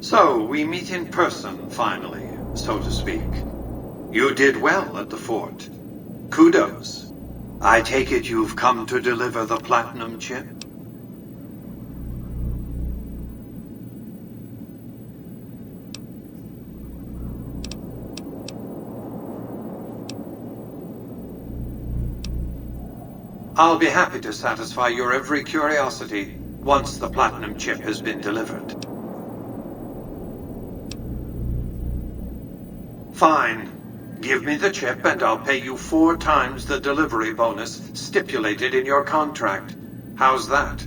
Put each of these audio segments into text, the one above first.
So, we meet in person, finally, so to speak. You did well at the fort. Kudos. I take it you've come to deliver the platinum chip? I'll be happy to satisfy your every curiosity once the platinum chip has been delivered. Fine. Give me the chip and I'll pay you 4 times the delivery bonus stipulated in your contract. How's that?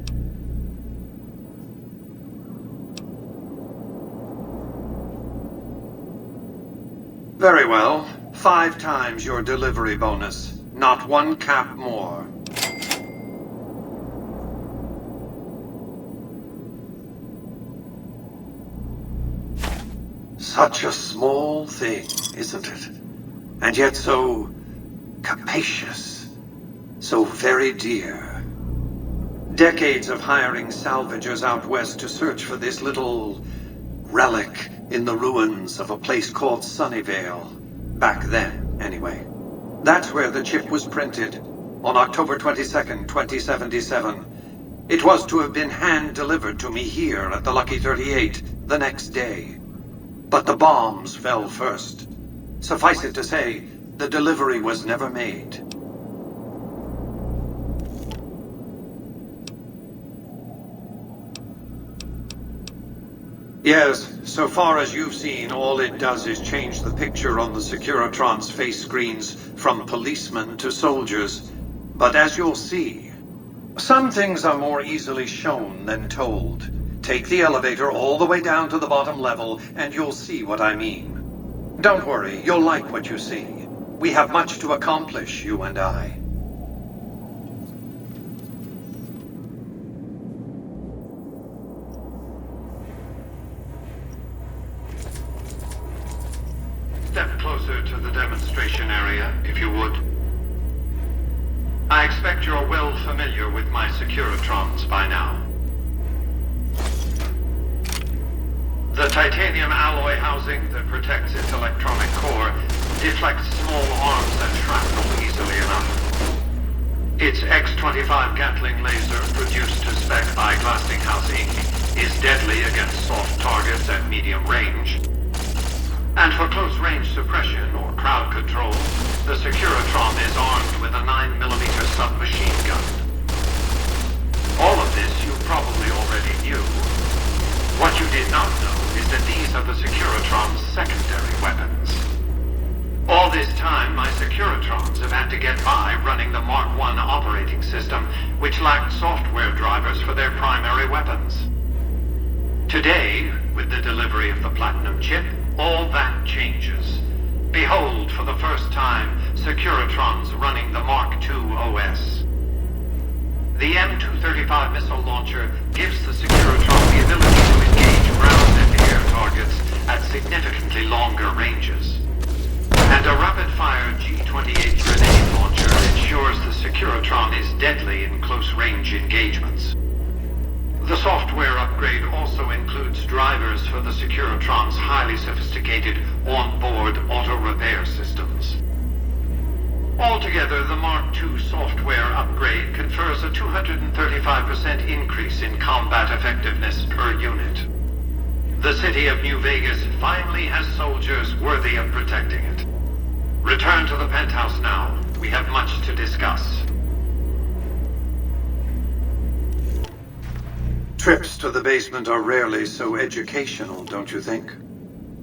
Very well. 5 times your delivery bonus. Not 1 cap more. Such a small thing, isn't it? And yet so capacious, so very dear. Decades of hiring salvagers out west to search for this little relic in the ruins of a place called Sunnyvale. Back then, anyway. That's where the chip was printed, on October 22nd, 2077. It was to have been hand-delivered to me here at the Lucky 38 the next day. But the bombs fell first. Suffice it to say, the delivery was never made. Yes, so far as you've seen, all it does is change the picture on the Securitron's face screens from policemen to soldiers. But as you'll see, some things are more easily shown than told. Take the elevator all the way down to the bottom level, and you'll see what I mean. Don't worry, you'll like what you see. We have much to accomplish, you and I. Step closer to the demonstration area, if you would. I expect you're well familiar with my Securitrons by now. The titanium alloy housing that protects its electronic core deflects small arms and shrapnel easily enough. Its X-25 Gatling laser, produced to spec by Glassinghouse Inc., is deadly against soft targets at medium range. And for close-range suppression or crowd control, the Securitron is armed with a 9mm submachine gun. All of this you probably already knew. What you did not know is that these are the Securitron's secondary weapons. All this time, my Securitrons have had to get by running the Mark I operating system, which lacked software drivers for their primary weapons. Today, with the delivery of the Platinum chip, all that changes. Behold, for the first time, Securitrons running the Mark II OS. The M235 missile launcher gives the Securitron the ability to engage ground and air targets at significantly longer ranges. And a rapid-fire G-28 grenade launcher ensures the Securitron is deadly in close-range engagements. The software upgrade also includes drivers for the Securitron's highly sophisticated on-board auto-repair systems. Altogether, the Mark II software upgrade confers a 235% increase in combat effectiveness per unit. The city of New Vegas finally has soldiers worthy of protecting it. Return to the penthouse now. We have much to discuss. Trips to the basement are rarely so educational, don't you think?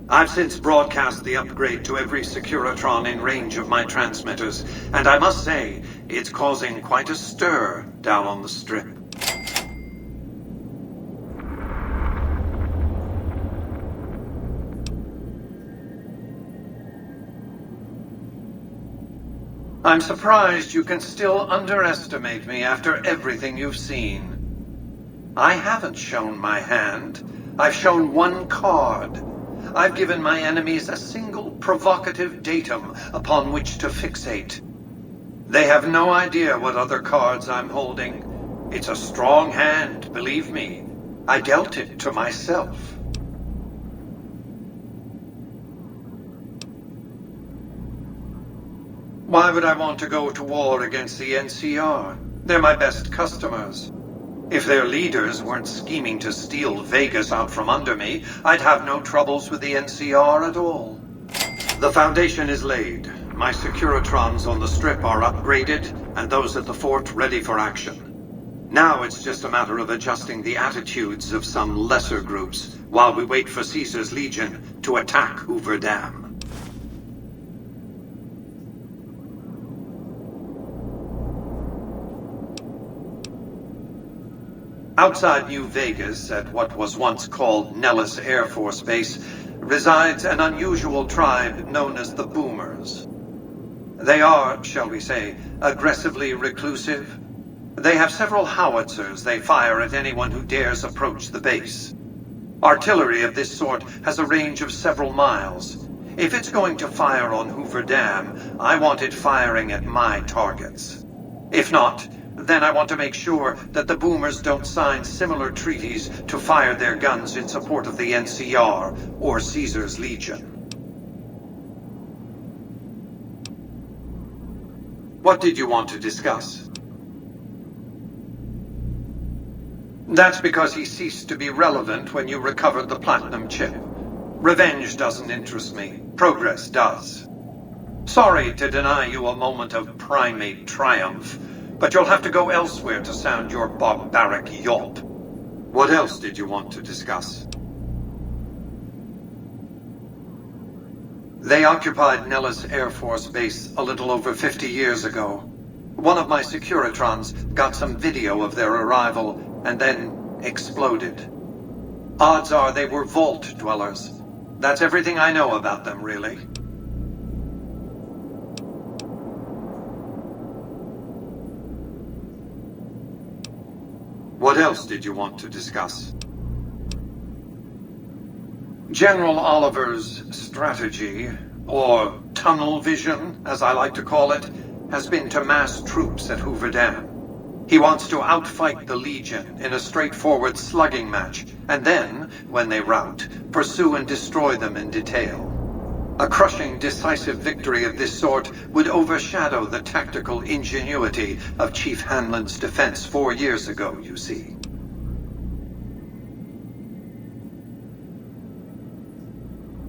I've since broadcast the upgrade to every Securitron in range of my transmitters, and I must say, it's causing quite a stir down on the Strip. I'm surprised you can still underestimate me after everything you've seen. I haven't shown my hand. I've shown one card. I've given my enemies a single provocative datum upon which to fixate. They have no idea what other cards I'm holding. It's a strong hand, believe me. I dealt it to myself. Why would I want to go to war against the NCR? They're my best customers. If their leaders weren't scheming to steal Vegas out from under me, I'd have no troubles with the NCR at all. The foundation is laid. My Securitrons on the Strip are upgraded, and those at the fort ready for action. Now it's just a matter of adjusting the attitudes of some lesser groups while we wait for Caesar's Legion to attack Hoover Dam. Outside New Vegas, at what was once called Nellis Air Force Base, resides an unusual tribe known as the Boomers. They are, shall we say, aggressively reclusive. They have several howitzers they fire at anyone who dares approach the base. Artillery of this sort has a range of several miles. If it's going to fire on Hoover Dam, I want it firing at my targets. If not, then I want to make sure that the Boomers don't sign similar treaties to fire their guns in support of the NCR or Caesar's Legion. What did you want to discuss? That's because he ceased to be relevant when you recovered the platinum chip. Revenge doesn't interest me. Progress does. Sorry to deny you a moment of primate triumph, but you'll have to go elsewhere to sound your barbaric yawp. What else did you want to discuss? They occupied Nellis Air Force Base a little over 50 years ago. One of my Securitrons got some video of their arrival and then exploded. Odds are they were vault dwellers. That's everything I know about them, really. What else did you want to discuss? General Oliver's strategy, or tunnel vision, as I like to call it, has been to mass troops at Hoover Dam. He wants to outfight the Legion in a straightforward slugging match, and then, when they rout, pursue and destroy them in detail. A crushing, decisive victory of this sort would overshadow the tactical ingenuity of Chief Hanlon's defense 4 years ago, you see.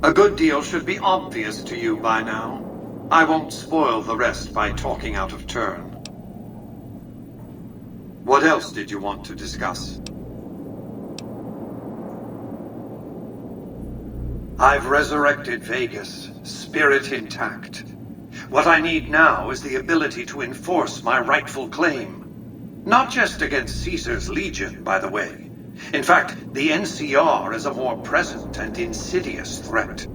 A good deal should be obvious to you by now. I won't spoil the rest by talking out of turn. What else did you want to discuss? I've resurrected Vegas, spirit intact. What I need now is the ability to enforce my rightful claim. Not just against Caesar's Legion, by the way. In fact, the NCR is a more present and insidious threat.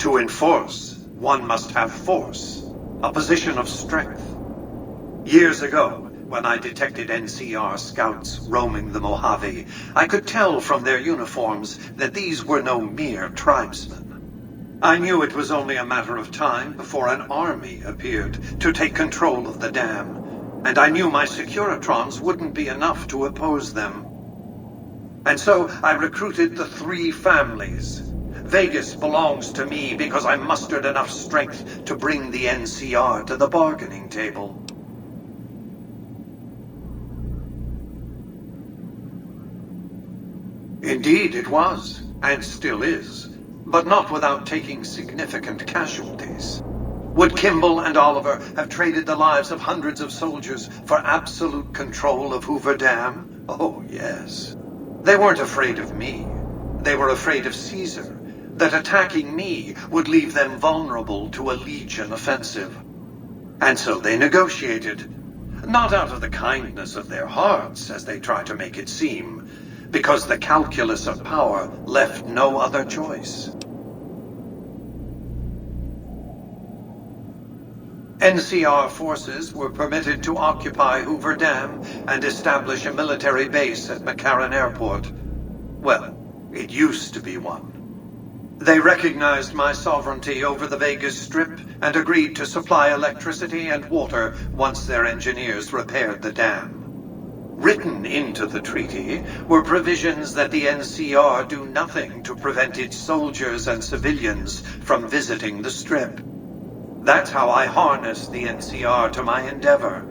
To enforce, one must have force, a position of strength. Years ago, when I detected NCR scouts roaming the Mojave, I could tell from their uniforms that these were no mere tribesmen. I knew it was only a matter of time before an army appeared to take control of the dam, and I knew my Securitrons wouldn't be enough to oppose them. And so I recruited the 3 families. Vegas belongs to me because I mustered enough strength to bring the NCR to the bargaining table. Indeed it was, and still is, but not without taking significant casualties. Would Kimball and Oliver have traded the lives of hundreds of soldiers for absolute control of Hoover Dam? Oh, yes. They weren't afraid of me. They were afraid of Caesar, that attacking me would leave them vulnerable to a Legion offensive. And so they negotiated, not out of the kindness of their hearts, as they try to make it seem, because the calculus of power left no other choice. NCR forces were permitted to occupy Hoover Dam and establish a military base at McCarran Airport. Well, it used to be one. They recognized my sovereignty over the Vegas Strip and agreed to supply electricity and water once their engineers repaired the dam. Written into the treaty were provisions that the NCR do nothing to prevent its soldiers and civilians from visiting the Strip. That's how I harness the NCR to my endeavor.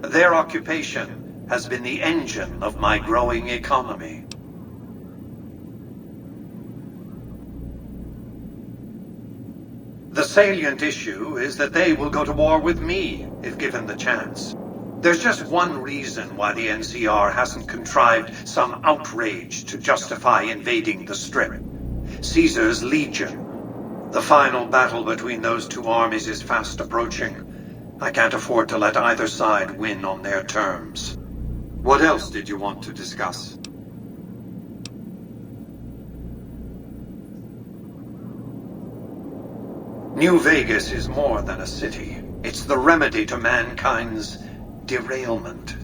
Their occupation has been the engine of my growing economy. The salient issue is that they will go to war with me if given the chance. There's just one reason why the NCR hasn't contrived some outrage to justify invading the Strip. Caesar's Legion. The final battle between those two armies is fast approaching. I can't afford to let either side win on their terms. What else did you want to discuss? New Vegas is more than a city. It's the remedy to mankind's derailment.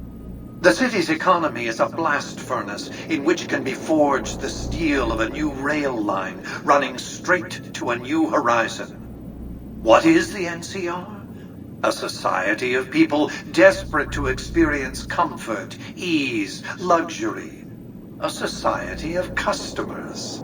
The city's economy is a blast furnace in which can be forged the steel of a new rail line running straight to a new horizon. What is the NCR? A society of people desperate to experience comfort, ease, luxury. A society of customers.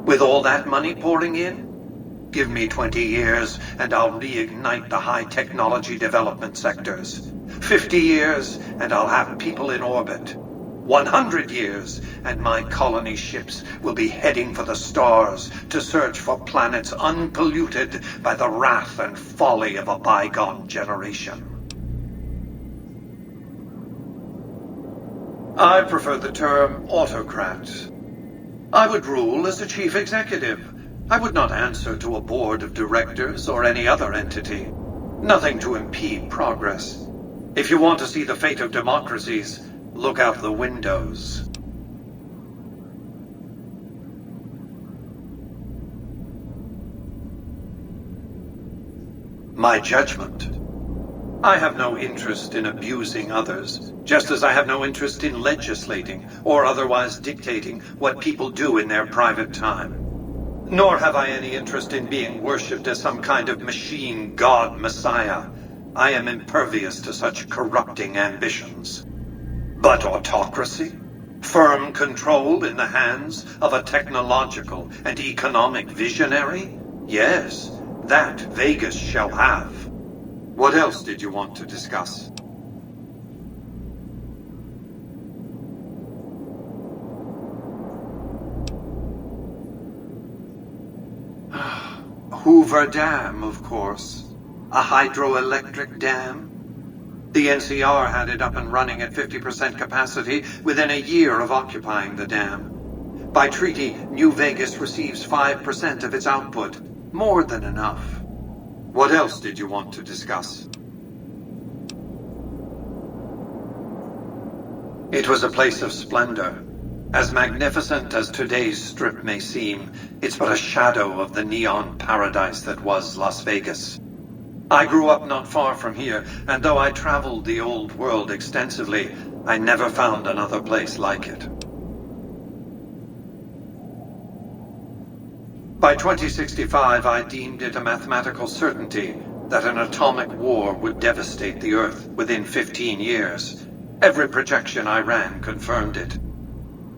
With all that money pouring in, give me 20 years and I'll reignite the high technology development sectors. 50 years and I'll have people in orbit. 100 years and my colony ships will be heading for the stars to search for planets unpolluted by the wrath and folly of a bygone generation. I prefer the term autocrat. I would rule as a chief executive. I would not answer to a board of directors or any other entity. Nothing to impede progress. If you want to see the fate of democracies, look out the windows. My judgment. I have no interest in abusing others, just as I have no interest in legislating or otherwise dictating what people do in their private time. Nor have I any interest in being worshipped as some kind of machine god messiah. I am impervious to such corrupting ambitions. But autocracy? Firm control in the hands of a technological and economic visionary? Yes, that Vegas shall have. What else did you want to discuss? Hoover Dam, of course. A hydroelectric dam. The NCR had it up and running at 50% capacity within a year of occupying the dam. By treaty, New Vegas receives 5% of its output. More than enough. What else did you want to discuss? It was a place of splendor. As magnificent as today's Strip may seem, it's but a shadow of the neon paradise that was Las Vegas. I grew up not far from here, and though I traveled the old world extensively, I never found another place like it. By 2065, I deemed it a mathematical certainty that an atomic war would devastate the Earth within 15 years. Every projection I ran confirmed it.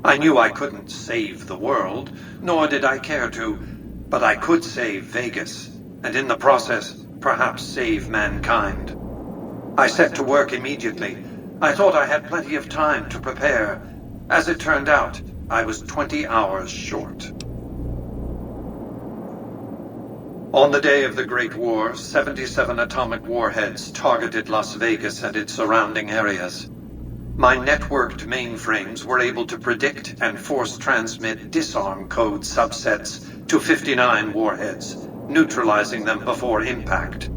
I knew I couldn't save the world, nor did I care to, but I could save Vegas, and in the process, perhaps save mankind. I set to work immediately. I thought I had plenty of time to prepare. As it turned out, I was 20 hours short. On the day of the Great War, 77 atomic warheads targeted Las Vegas and its surrounding areas. My networked mainframes were able to predict and force transmit disarm code subsets to 59 warheads, neutralizing them before impact.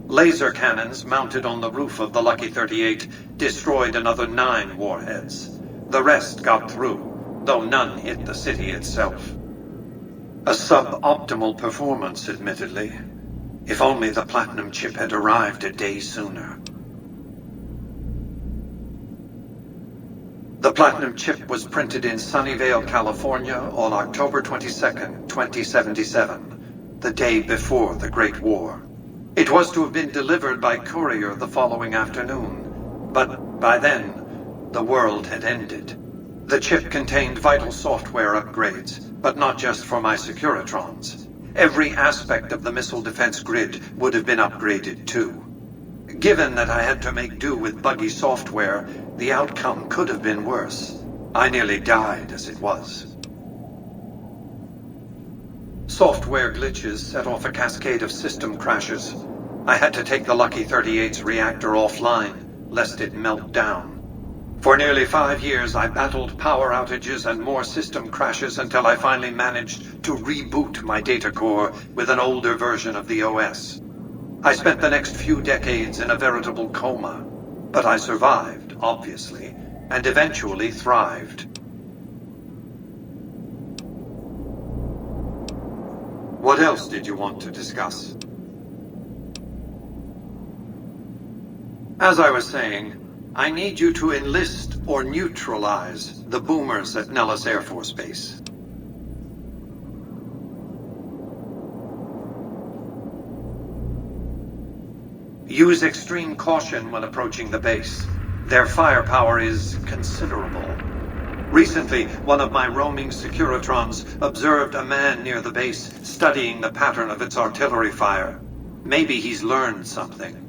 Laser cannons mounted on the roof of the Lucky 38 destroyed another 9 warheads. The rest got through, though none hit the city itself. A suboptimal performance, admittedly. If only the platinum chip had arrived a day sooner. The platinum chip was printed in Sunnyvale, California on October 22nd, 2077, the day before the Great War. It was to have been delivered by courier the following afternoon, but by then, The world had ended. The chip contained vital software upgrades, but not just for my Securitrons. Every aspect of the missile defense grid would have been upgraded too. Given that I had to make do with buggy software, the outcome could have been worse. I nearly died as it was. Software glitches set off a cascade of system crashes. I had to take the Lucky 38's reactor offline, lest it melt down. For nearly 5 years, I battled power outages and more system crashes until I finally managed to reboot my data core with an older version of the OS. I spent the next few decades in a veritable coma, but I survived, obviously, and eventually thrived. What else did you want to discuss? As I was saying, I need you to enlist or neutralize the boomers at Nellis Air Force Base. Use extreme caution when approaching the base. Their firepower is considerable. Recently, one of my roaming Securitrons observed a man near the base studying the pattern of its artillery fire. Maybe he's learned something.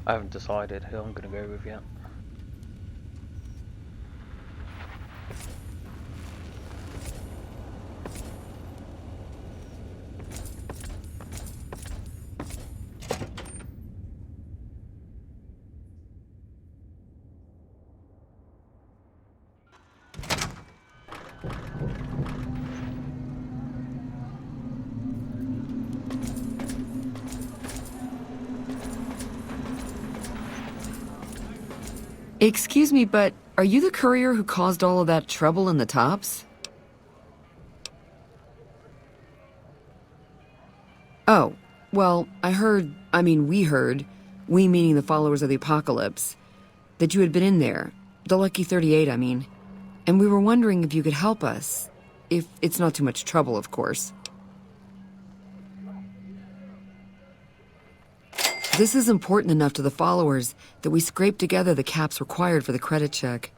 I haven't decided who I'm going to go with yet. Excuse me, but are you the courier who caused all of that trouble in the tops? Oh, well, we heard, we meaning the followers of the apocalypse, that you had been in there, the Lucky 38, I mean, and we were wondering if you could help us, if it's not too much trouble, of course. This is important enough to the followers that we scraped together the caps required for the credit check.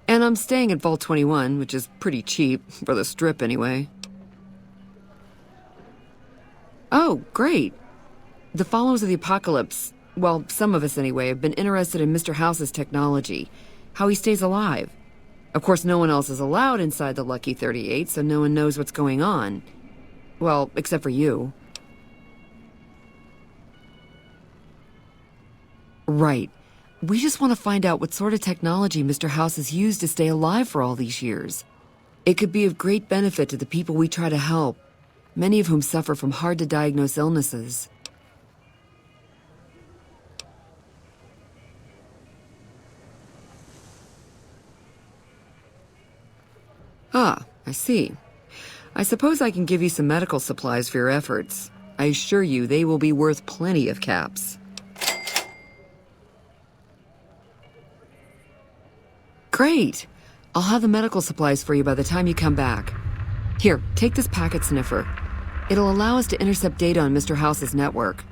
And I'm staying at Vault 21, which is pretty cheap, for the strip anyway. Oh, great. The followers of the apocalypse, well, some of us anyway, have been interested in Mr. House's technology, how he stays alive. Of course, no one else is allowed inside the Lucky 38, so no one knows what's going on. Well, except for you. Right. We just want to find out what sort of technology Mr. House has used to stay alive for all these years. It could be of great benefit to the people we try to help, many of whom suffer from hard-to-diagnose illnesses. Ah, I see. I suppose I can give you some medical supplies for your efforts. I assure you they will be worth plenty of caps. Great! I'll have the medical supplies for you by the time you come back. Here, take this packet sniffer. It'll allow us to intercept data on Mr. House's network.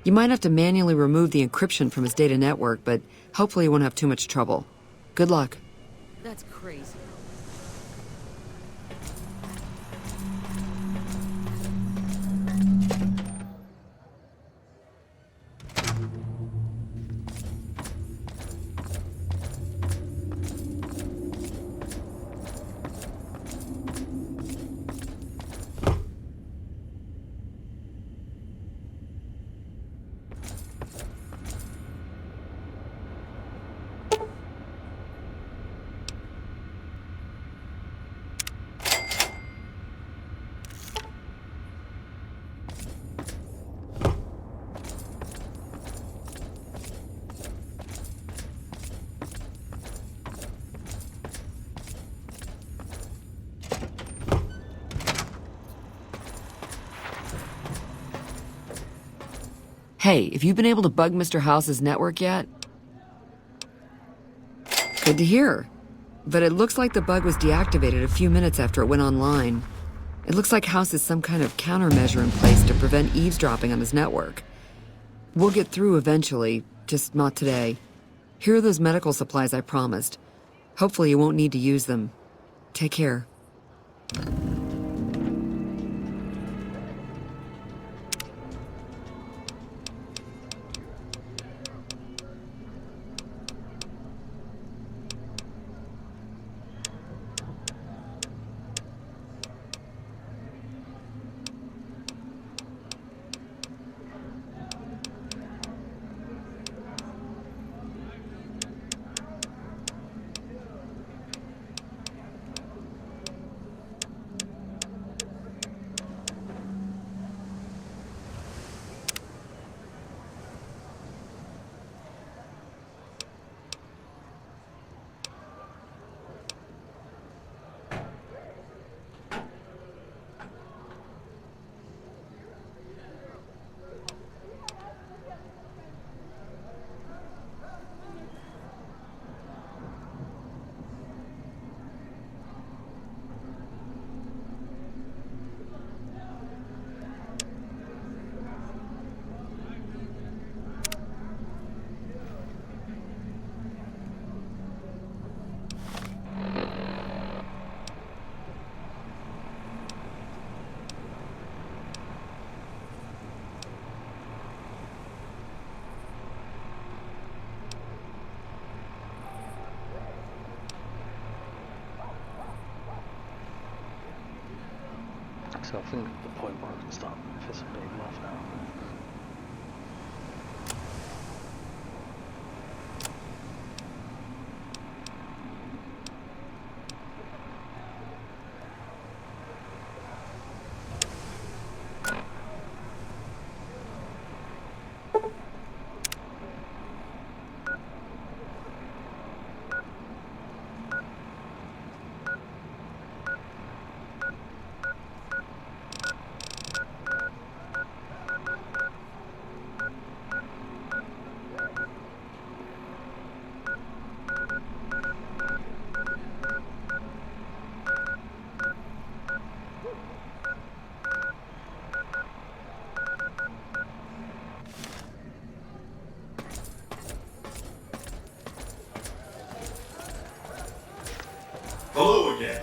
You might have to manually remove the encryption from his data network, but hopefully you won't have too much trouble. Good luck. That's crazy. Hey, have you been able to bug Mr. House's network yet? Good to hear. But it looks like the bug was deactivated a few minutes after it went online. It looks like House has some kind of countermeasure in place to prevent eavesdropping on his network. We'll get through eventually, just not today. Here are those medical supplies I promised. Hopefully you won't need to use them. Take care. So I think the point where I can start pissing people off now. Hello again.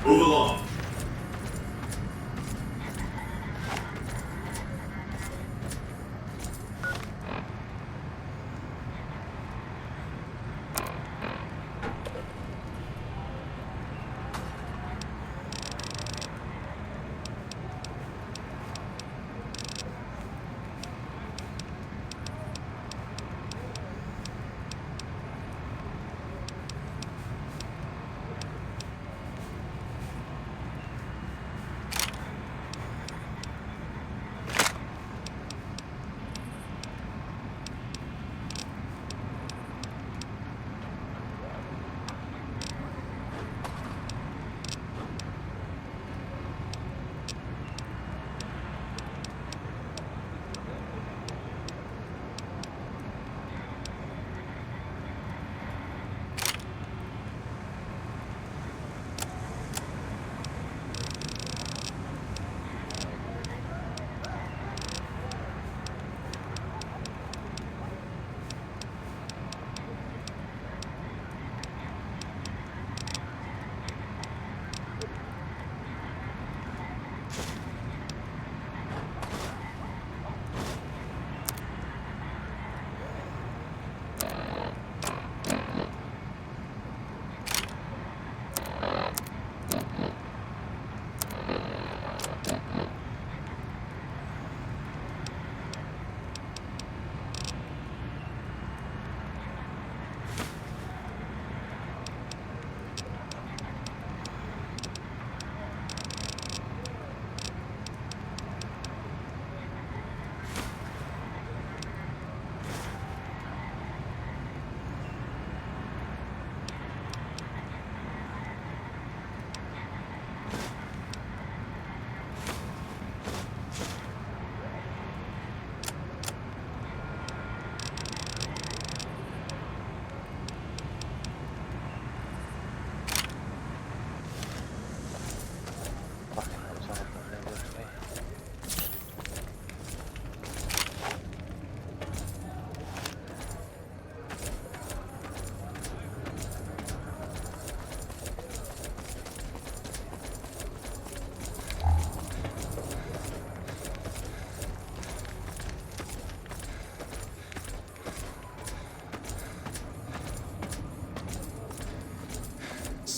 Move along.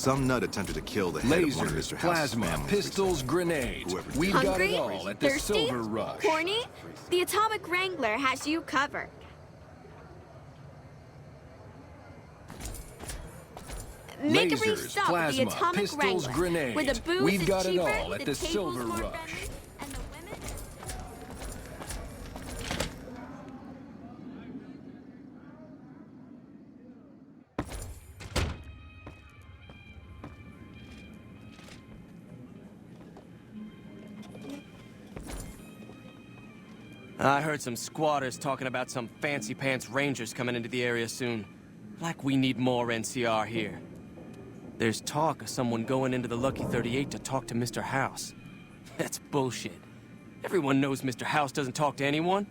Some nut attempted to kill the head of one of Lasers, Mr. House's plasma, families. pistols, grenades. Whoever We've did it. got it Hungry? all at the Thirsty? Silver Rush. Horny? The Atomic Wrangler has you covered. Make a brief Lasers, stop at the plasma, Atomic pistols, Wrangler, grenades. where the booze We've is got it cheaper, all at the table's Silver more Rush. friendly, and the women... I heard some squatters talking about some fancy pants rangers coming into the area soon. Like we need more NCR here. There's talk of someone going into the Lucky 38 to talk to Mr. House. That's bullshit. Everyone knows Mr. House doesn't talk to anyone.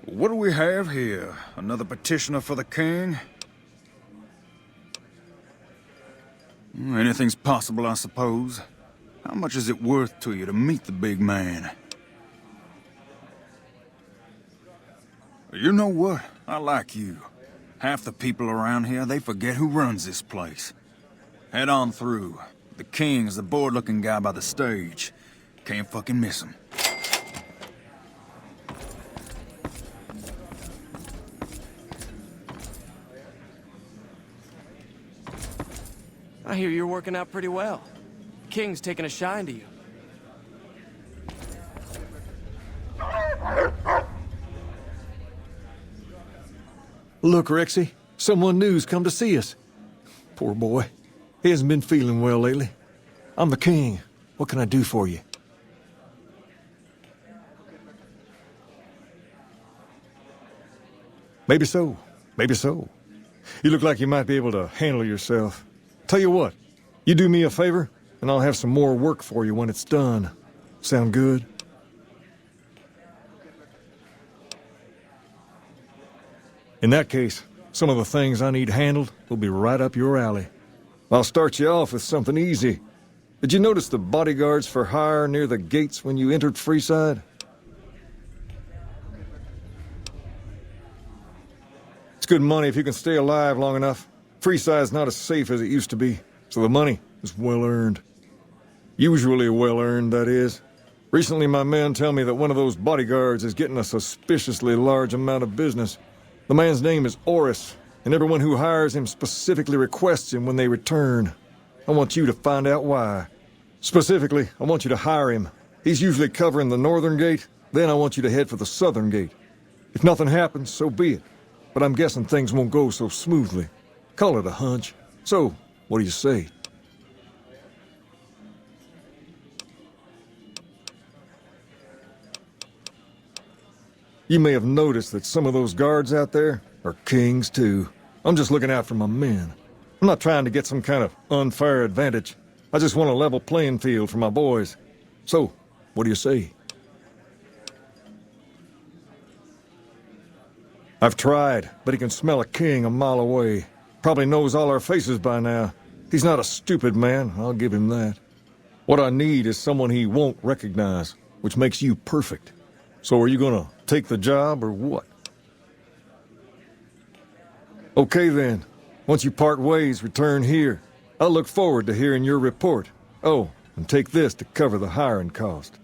What do we have here? Another petitioner for the king? Anything's possible, I suppose. How much is it worth to you to meet the big man? You know what? I like you. Half the people around here, they forget who runs this place. Head on through. The king's the bored-looking guy by the stage. Can't fucking miss him. I hear you're working out pretty well. King's taking a shine to you. Look, Rexy, someone new's come to see us. Poor boy. He hasn't been feeling well lately. I'm the king. What can I do for you? Maybe so. Maybe so. You look like you might be able to handle yourself. Tell you what, you do me a favor, and I'll have some more work for you when it's done. Sound good? In that case, some of the things I need handled will be right up your alley. I'll start you off with something easy. Did you notice the bodyguards for hire near the gates when you entered Freeside? It's good money if you can stay alive long enough. Freeside's not as safe as it used to be, so the money is well earned. Usually well earned, that is. Recently my men tell me that one of those bodyguards is getting a suspiciously large amount of business. The man's name is Oris, and everyone who hires him specifically requests him when they return. I want you to find out why. Specifically, I want you to hire him. He's usually covering the northern gate, then I want you to head for the southern gate. If nothing happens, so be it. But I'm guessing things won't go so smoothly. Call it a hunch. So, what do you say? You may have noticed that some of those guards out there are kings, too. I'm just looking out for my men. I'm not trying to get some kind of unfair advantage. I just want a level playing field for my boys. So, what do you say? I've tried, but he can smell a king a mile away. Probably knows all our faces by now. He's not a stupid man, I'll give him that. What I need is someone he won't recognize, which makes you perfect. So are you gonna take the job, or what? Okay then. Once you part ways, return here. I'll look forward to hearing your report. Oh, and take this to cover the hiring cost.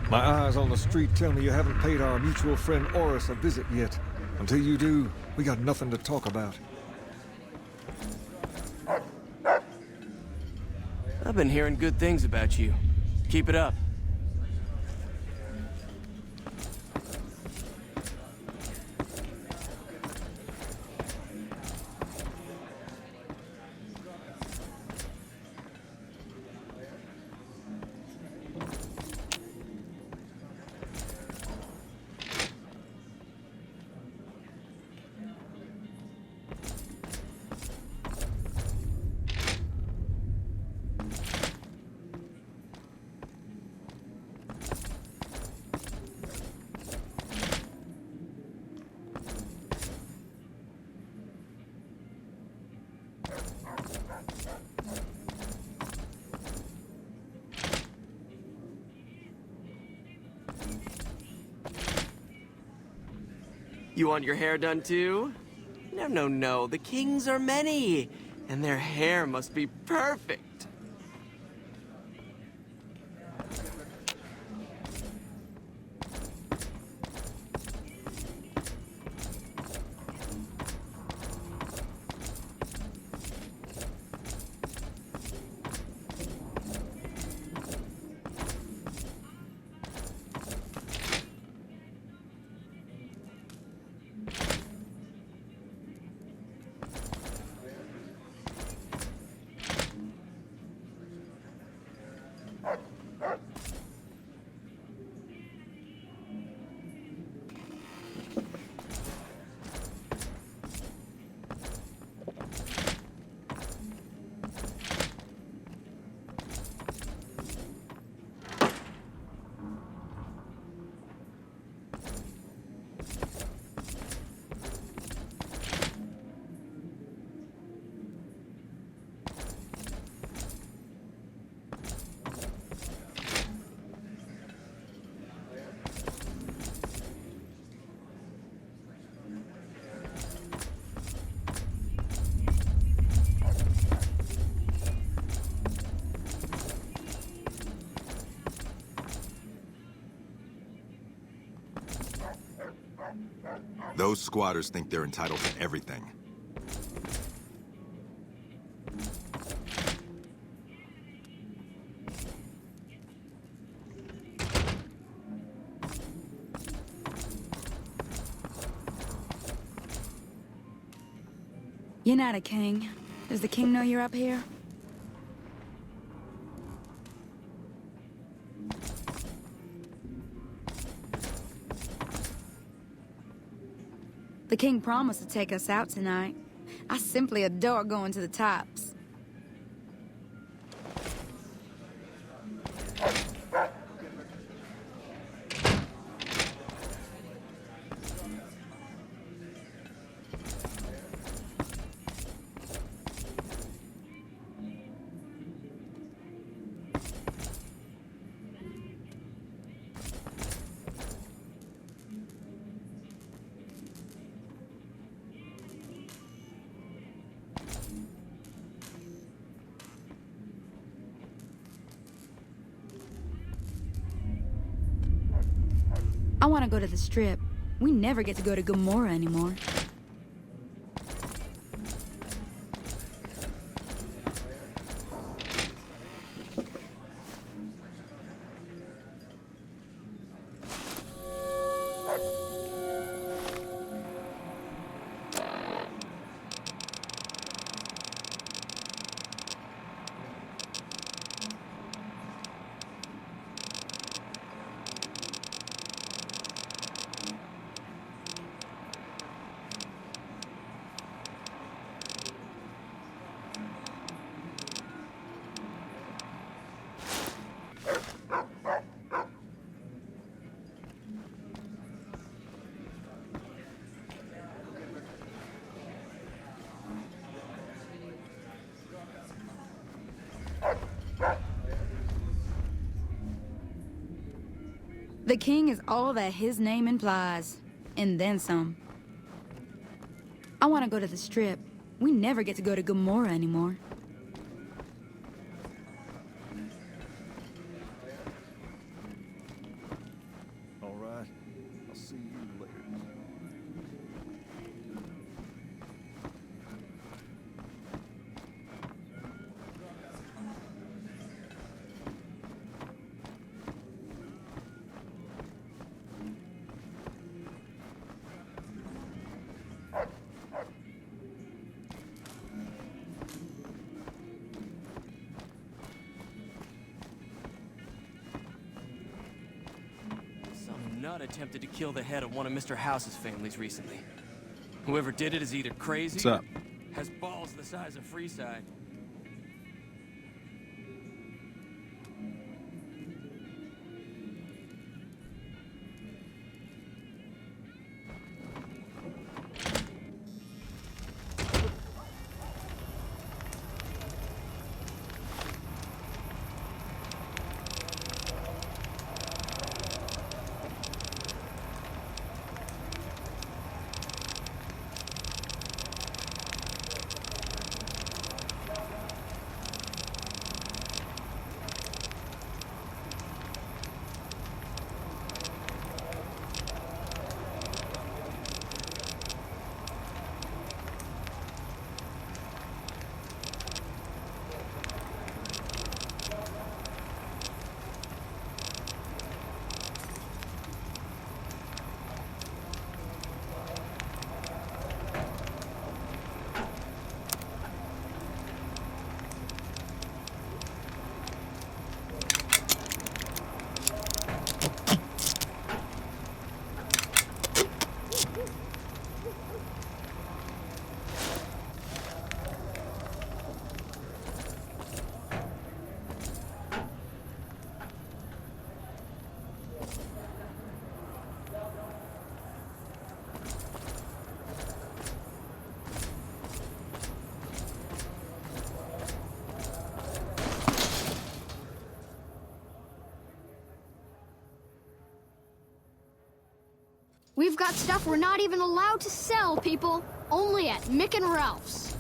My eyes on the street tell me you haven't paid our mutual friend Oris a visit yet. Until you do, we got nothing to talk about. I've been hearing good things about you. Keep it up. You want your hair done too? No. The kings are many, and their hair must be perfect. Those squatters think they're entitled to everything. You're not a king. Does the king know you're up here? The king promised to take us out tonight. I simply adore going to the tops. I want to go to the Strip. We never get to go to Gomorrah anymore. The king is all that his name implies, and then some. I want to go to the Strip. We never get to go to Gomorrah anymore. All right. I'll see you later. Some nut attempted to kill the head of one of Mr. House's families recently. Whoever did it is either crazy... What's up? ...has balls the size of Freeside. We've got stuff we're not even allowed to sell, people. Only at Mick and Ralph's.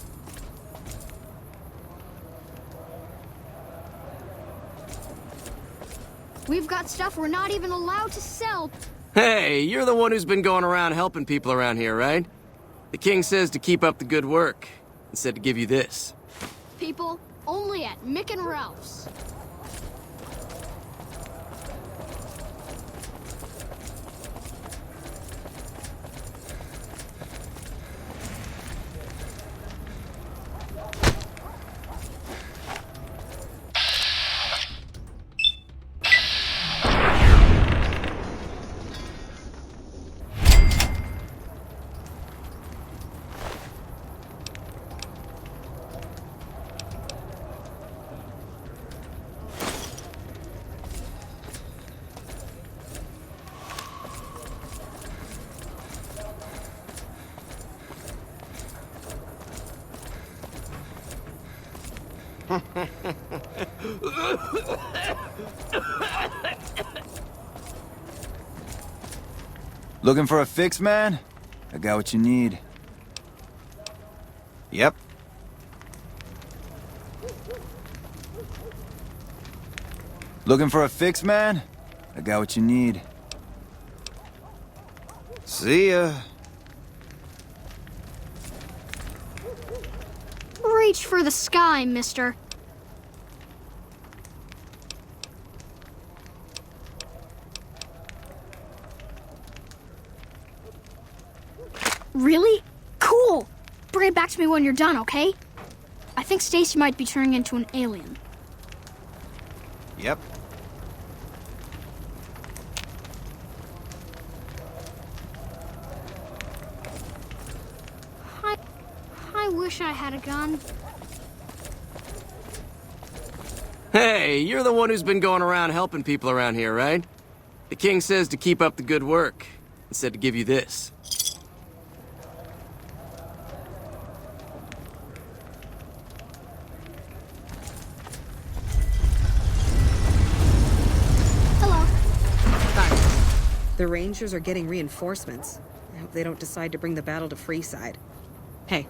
We've got stuff we're not even allowed to sell. Hey, you're the one who's been going around helping people around here, right? The king says to keep up the good work, and said to give you this. People, only at Mick and Ralph's. Looking for a fix, man? I got what you need. Yep. Looking for a fix, man? I got what you need. See ya. Reach for the sky, mister. Really? Cool! Bring it back to me when you're done, okay? I think Stacy might be turning into an alien. Yep. I wish I had a gun. Hey, you're the one who's been going around helping people around here, right? The king says to keep up the good work, and said to give you this. The Rangers are getting reinforcements. I hope they don't decide to bring the battle to Freeside. Hey.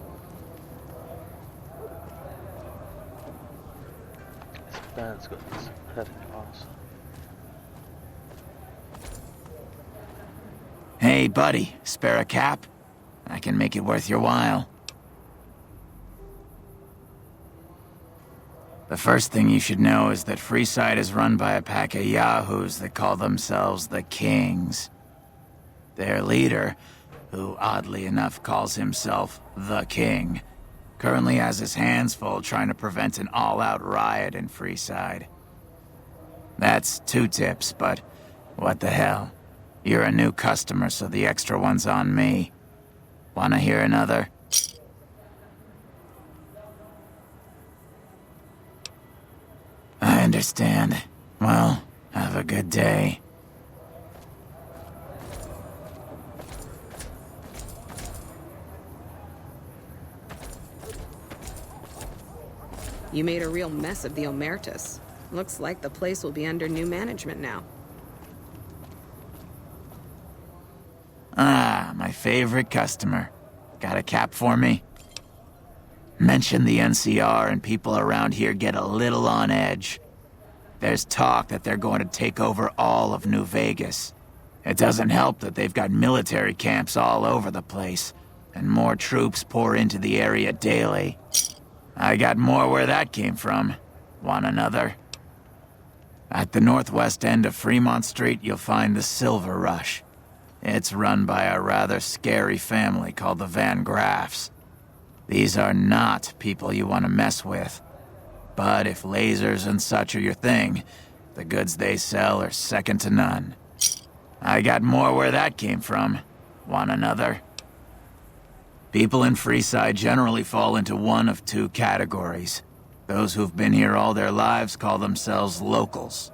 That's got his head in glass. Hey, buddy. Spare a cap? I can make it worth your while. The first thing you should know is that Freeside is run by a pack of yahoos that call themselves the Kings. Their leader, who oddly enough calls himself the King, currently has his hands full trying to prevent an all-out riot in Freeside. That's 2 tips, but what the hell? You're a new customer, so the extra one's on me. Wanna hear another? I understand. Well, have a good day. You made a real mess of the Omertas. Looks like the place will be under new management now. Ah, my favorite customer. Got a cap for me? Mention the NCR and people around here get a little on edge. There's talk that they're going to take over all of New Vegas. It doesn't help that they've got military camps all over the place, and more troops pour into the area daily. I got more where that came from. Want another? At the northwest end of Fremont Street, you'll find the Silver Rush. It's run by a rather scary family called the Van Graffs. These are not people you want to mess with. But if lasers and such are your thing, the goods they sell are second to none. I got more where that came from. Want another? People in Freeside generally fall into one of 2 categories. Those who've been here all their lives call themselves locals.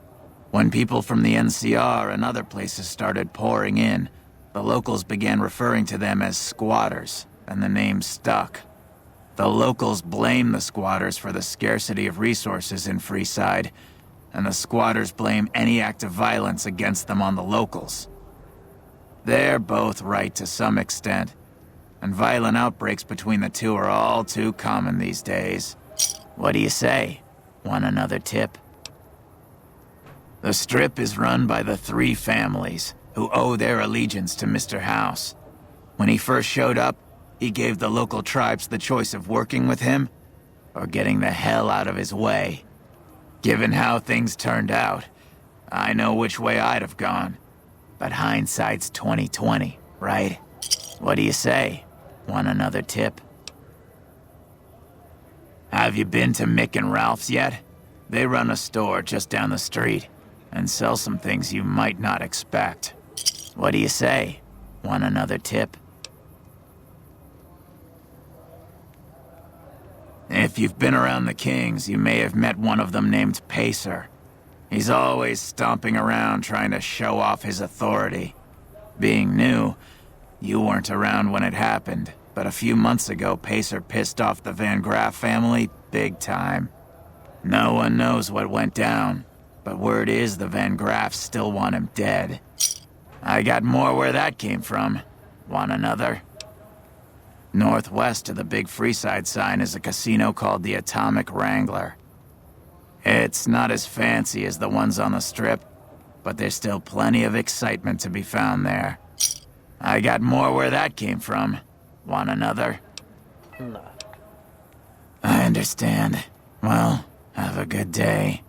When people from the NCR and other places started pouring in, the locals began referring to them as squatters, and the name stuck. The locals blame the squatters for the scarcity of resources in Freeside, and the squatters blame any act of violence against them on the locals. They're both right to some extent. And violent outbreaks between the two are all too common these days. What do you say? Want another tip? The Strip is run by the three families, who owe their allegiance to Mr. House. When he first showed up, he gave the local tribes the choice of working with him, or getting the hell out of his way. Given how things turned out, I know which way I'd have gone. But hindsight's 20/20, right? What do you say? Want another tip? Have you been to Mick and Ralph's yet? They run a store just down the street, and sell some things you might not expect. What do you say? Want another tip? If you've been around the Kings, you may have met one of them named Pacer. He's always stomping around trying to show off his authority. Being new, you weren't around when it happened, but a few months ago Pacer pissed off the Van Graff family big time. No one knows what went down, but word is the Van Graffs still want him dead. I got more where that came from. Want another? Northwest of the big Freeside sign is a casino called the Atomic Wrangler. It's not as fancy as the ones on the Strip, but there's still plenty of excitement to be found there. I got more where that came from. Want another? No. I understand. Well, have a good day.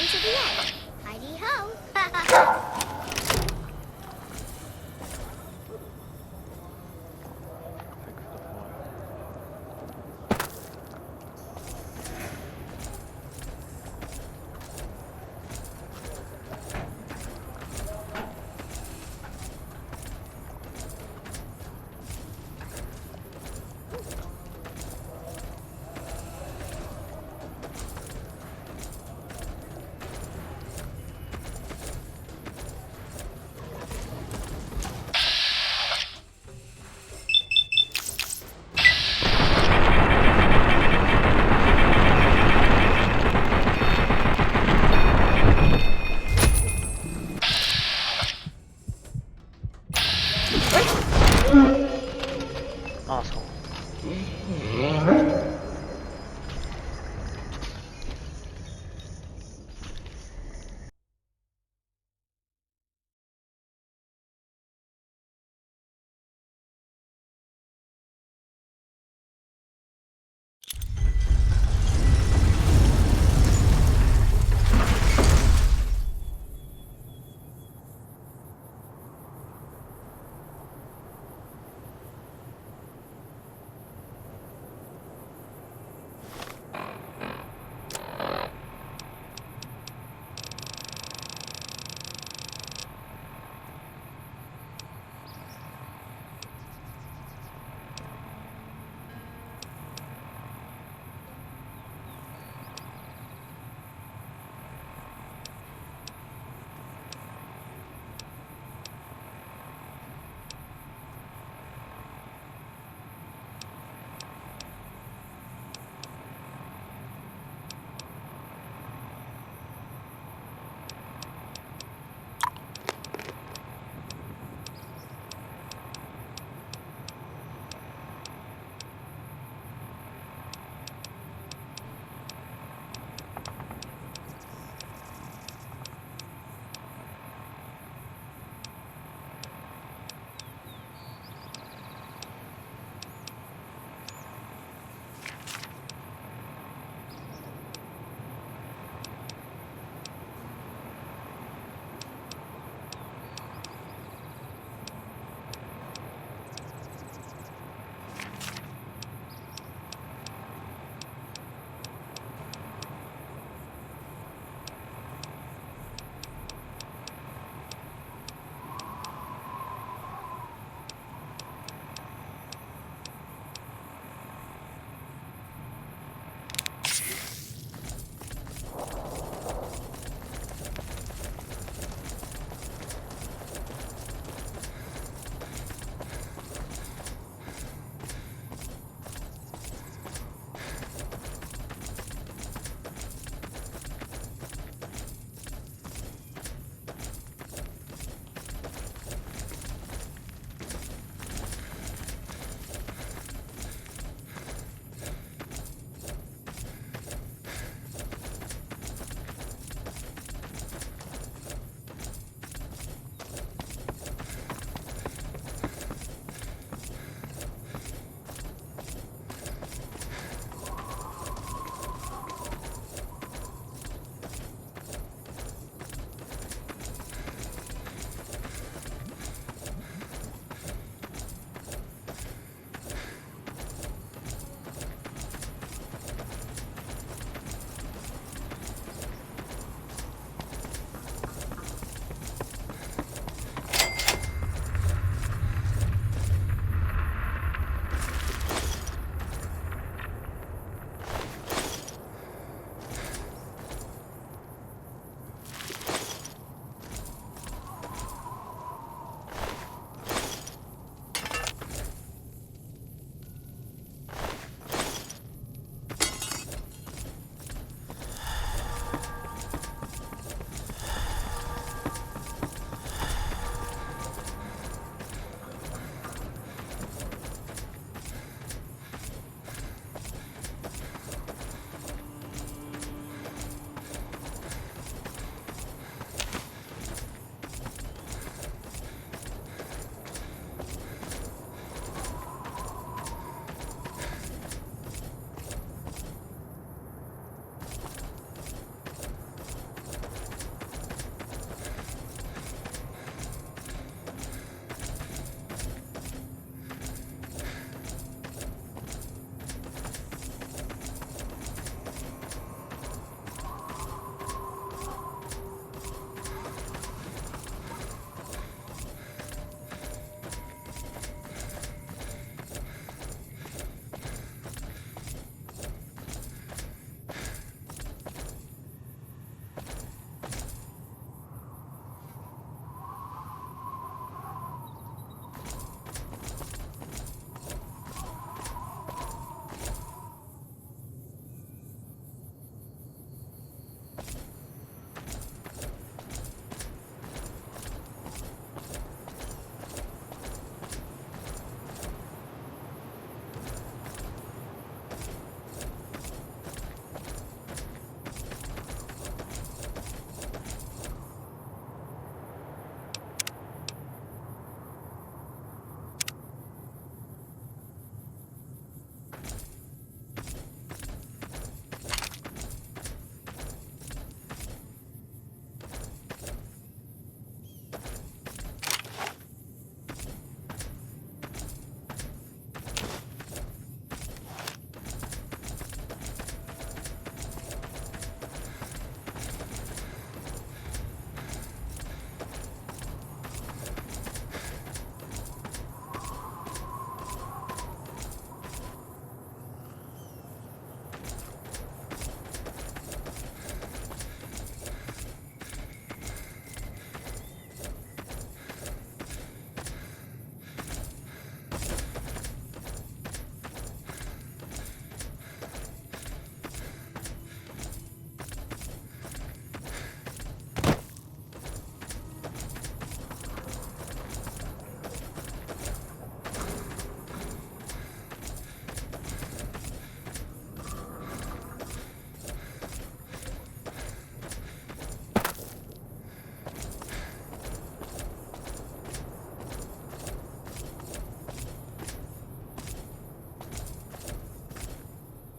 to the end. Heidi-ho.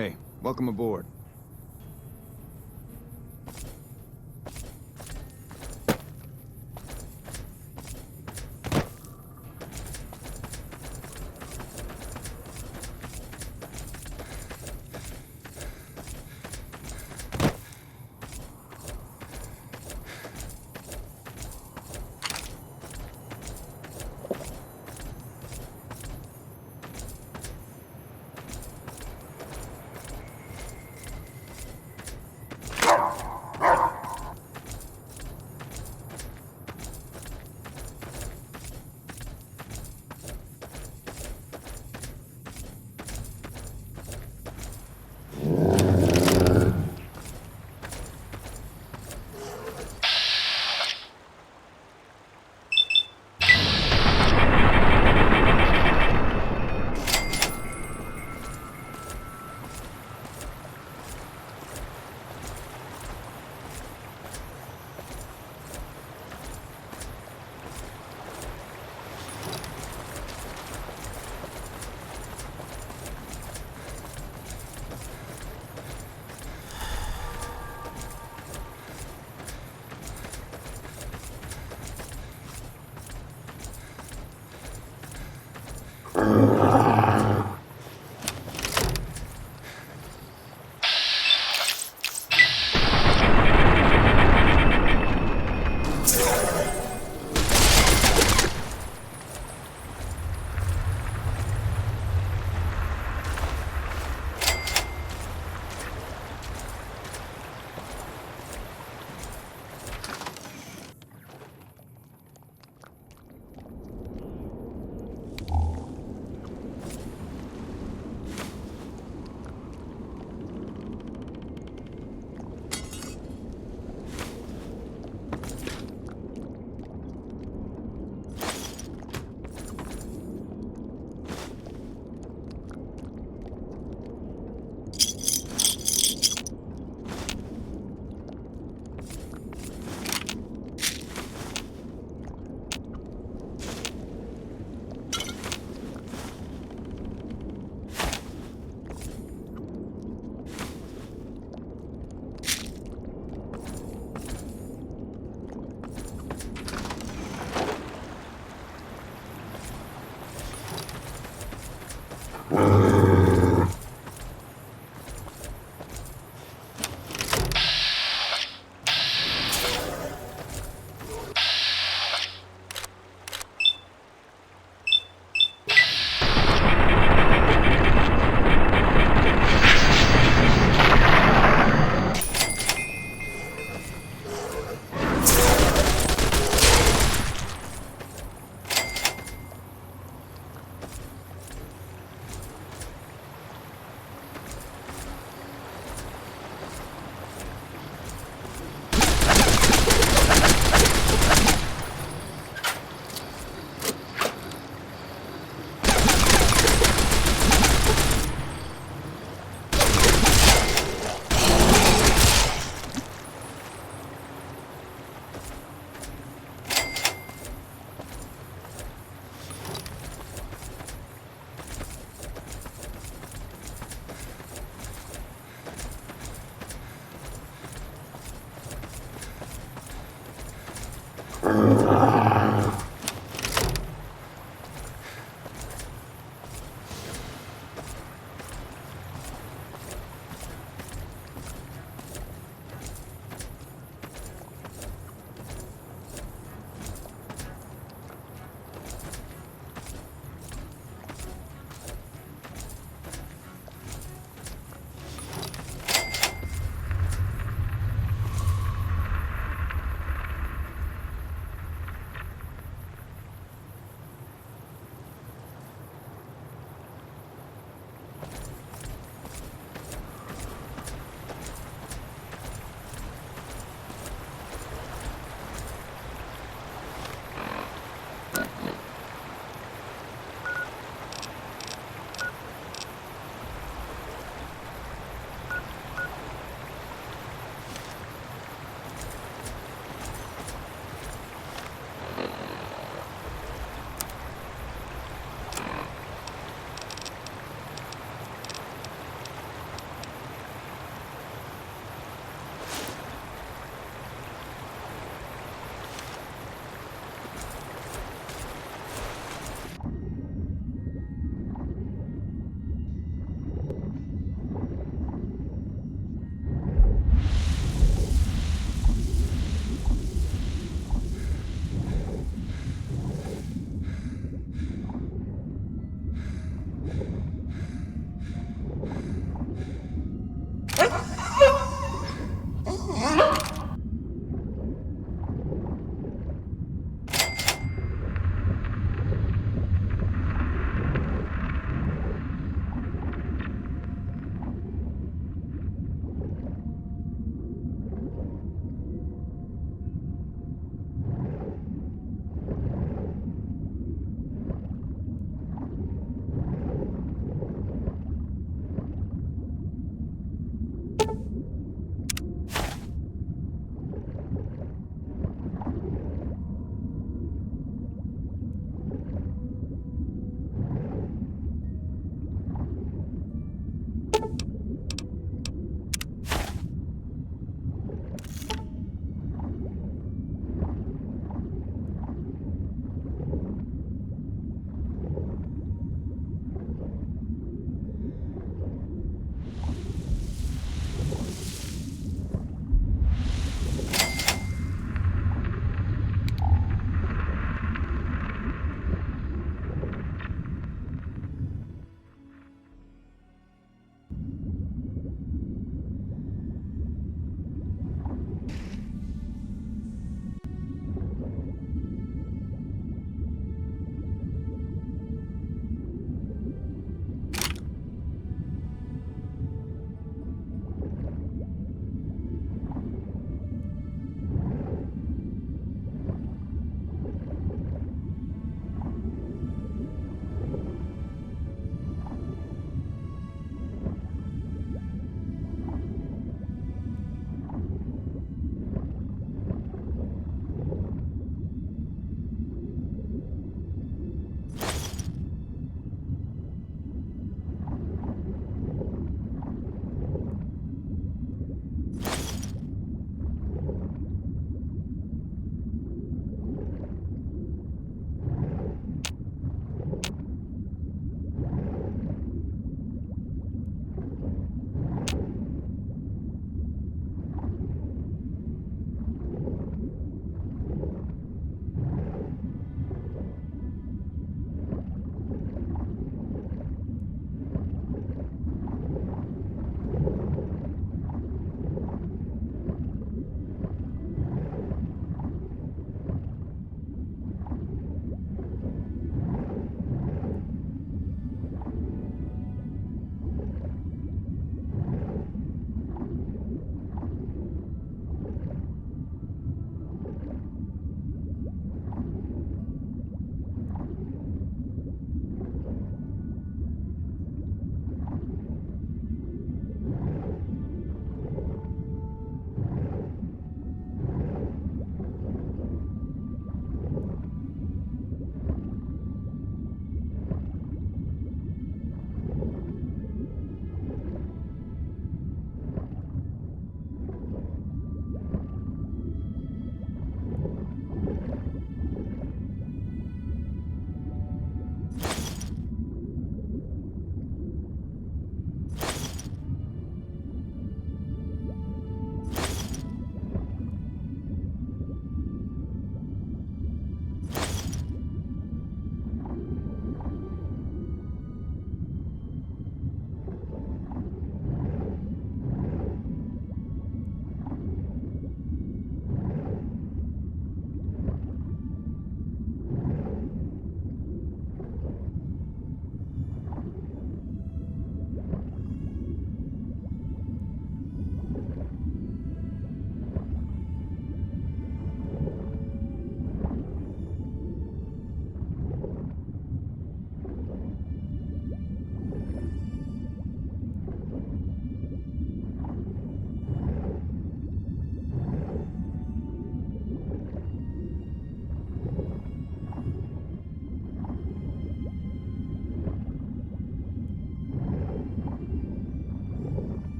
Hey, welcome aboard.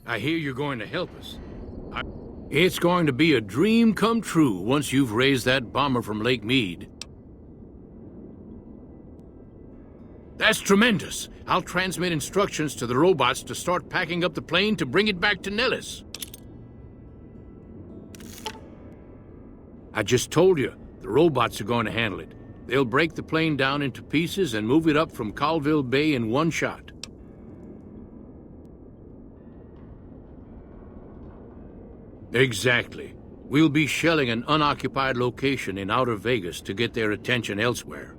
I hear you're going to help us. It's going to be a dream come true once you've raised that bomber from Lake Mead. That's tremendous. I'll transmit instructions to the robots to start packing up the plane to bring it back to Nellis. I just told you, the robots are going to handle it. They'll break the plane down into pieces and move it up from Colville Bay in one shot. Exactly. We'll be shelling an unoccupied location in outer Vegas to get their attention elsewhere.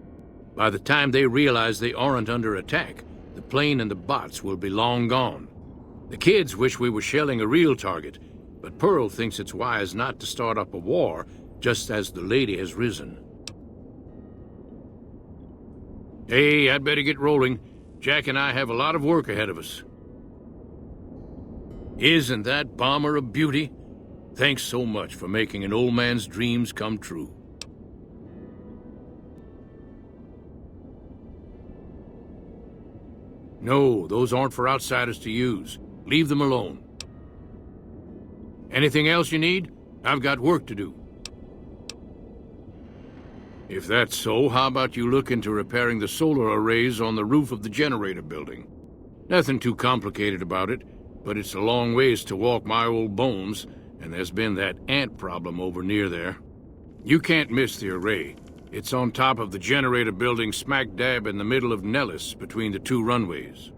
By the time they realize they aren't under attack, the plane and the bots will be long gone. The kids wish we were shelling a real target, but Pearl thinks it's wise not to start up a war just as the lady has risen. Hey, I'd better get rolling. Jack and I have a lot of work ahead of us. Isn't that bomber a beauty? Thanks so much for making an old man's dreams come true. No, those aren't for outsiders to use. Leave them alone. Anything else you need? I've got work to do. If that's so, how about you look into repairing the solar arrays on the roof of the generator building? Nothing too complicated about it, but it's a long ways to walk my old bones, and there's been that ant problem over near there. You can't miss the array. It's on top of the generator building smack dab in the middle of Nellis, between the two runways.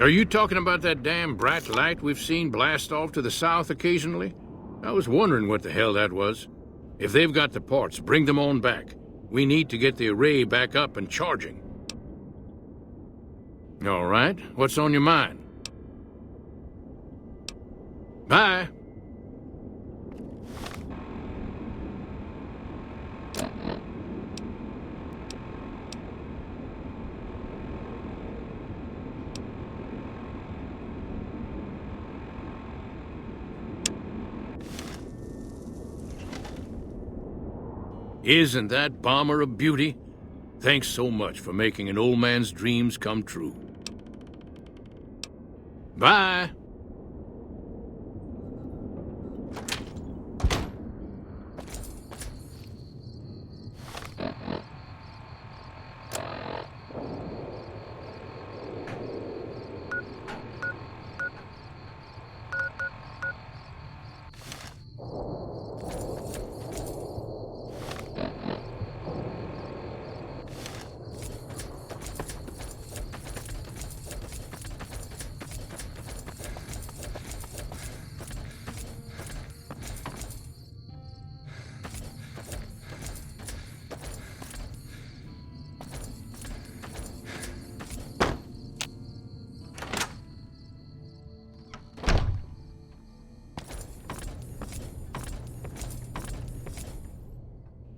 Are you talking about that damn bright light we've seen blast off to the south occasionally? I was wondering what the hell that was. If they've got the parts, bring them on back. We need to get the array back up and charging. All right, what's on your mind? Bye. Isn't that bomber a beauty? Thanks so much for making an old man's dreams come true. Bye.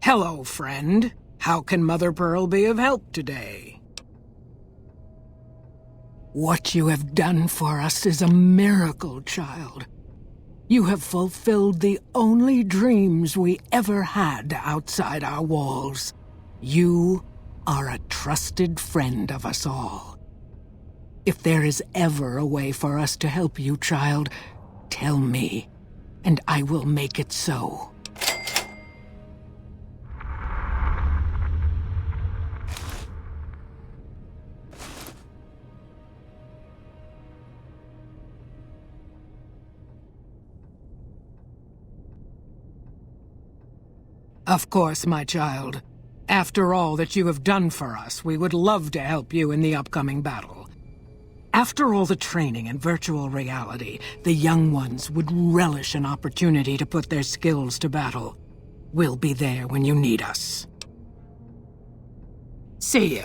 Hello, friend. How can Mother Pearl be of help today? What you have done for us is a miracle, child. You have fulfilled the only dreams we ever had outside our walls. You are a trusted friend of us all. If there is ever a way for us to help you, child, tell me, and I will make it so. Of course, my child. After all that you have done for us, we would love to help you in the upcoming battle. After all the training in virtual reality, the young ones would relish an opportunity to put their skills to battle. We'll be there when you need us. See ya.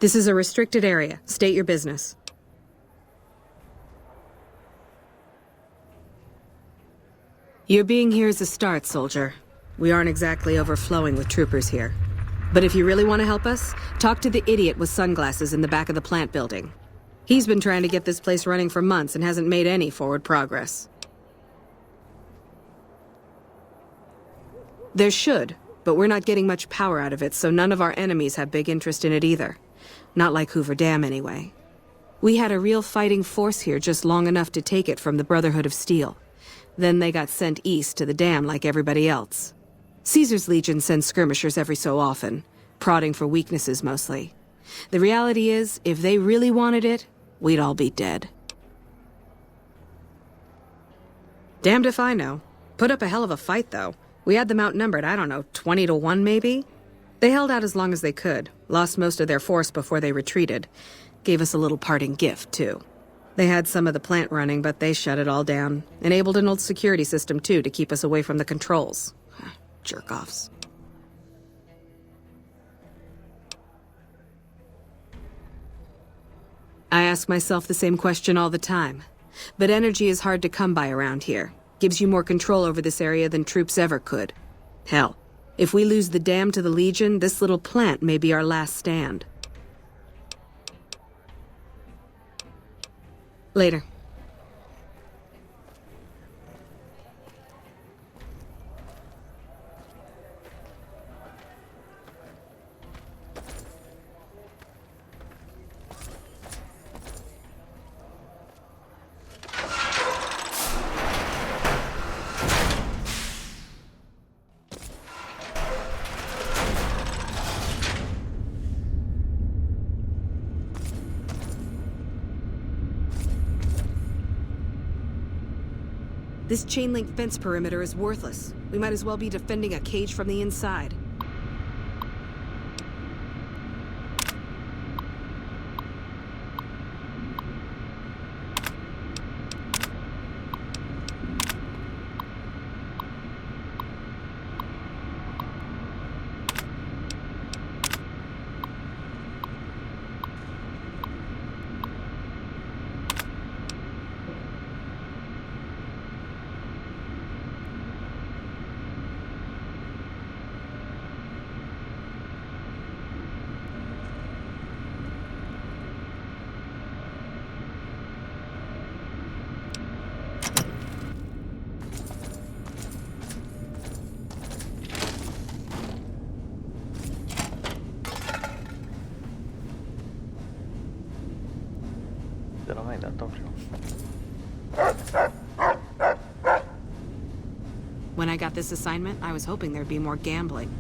This is a restricted area. State your business. Your being here is a start, soldier. We aren't exactly overflowing with troopers here. But if you really want to help us, talk to the idiot with sunglasses in the back of the plant building. He's been trying to get this place running for months and hasn't made any forward progress. There should, but we're not getting much power out of it, so none of our enemies have big interest in it either. Not like Hoover Dam, anyway. We had a real fighting force here just long enough to take it from the Brotherhood of Steel. Then they got sent east to the dam like everybody else. Caesar's Legion sends skirmishers every so often, prodding for weaknesses mostly. The reality is, if they really wanted it, we'd all be dead. Damned if I know. Put up a hell of a fight, though. We had them outnumbered, I don't know, 20 to 1 maybe? They held out as long as they could, lost most of their force before they retreated. Gave us a little parting gift, too. They had some of the plant running, but they shut it all down. Enabled an old security system, too, to keep us away from the controls. Jerk-offs. I ask myself the same question all the time. But energy is hard to come by around here. Gives you more control over this area than troops ever could. Hell, if we lose the dam to the Legion, this little plant may be our last stand. Later. This chain-link fence perimeter is worthless. We might as well be defending a cage from the inside. Did I make that dog When I got this assignment, I was hoping there'd be more gambling.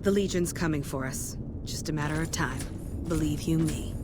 The Legion's coming for us. Just a matter of time. Believe you me.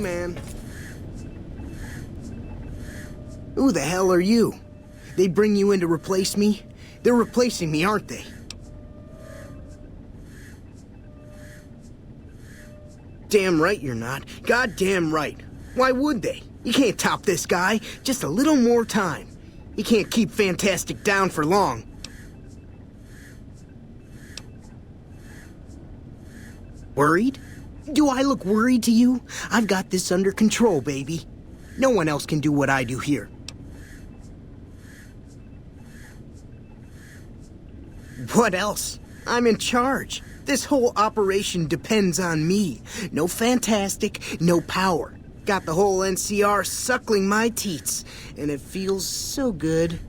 man. Who the hell are you? They bring you in to replace me? They're replacing me, aren't they? Damn right you're not. Goddamn right. Why would they? You can't top this guy. Just a little more time. You can't keep Fantastic down for long. Worried? Do I look worried to you? I've got this under control, baby. No one else can do what I do here. What else? I'm in charge. This whole operation depends on me. No Fantastic, no power. Got the whole NCR suckling my teats, and it feels so good.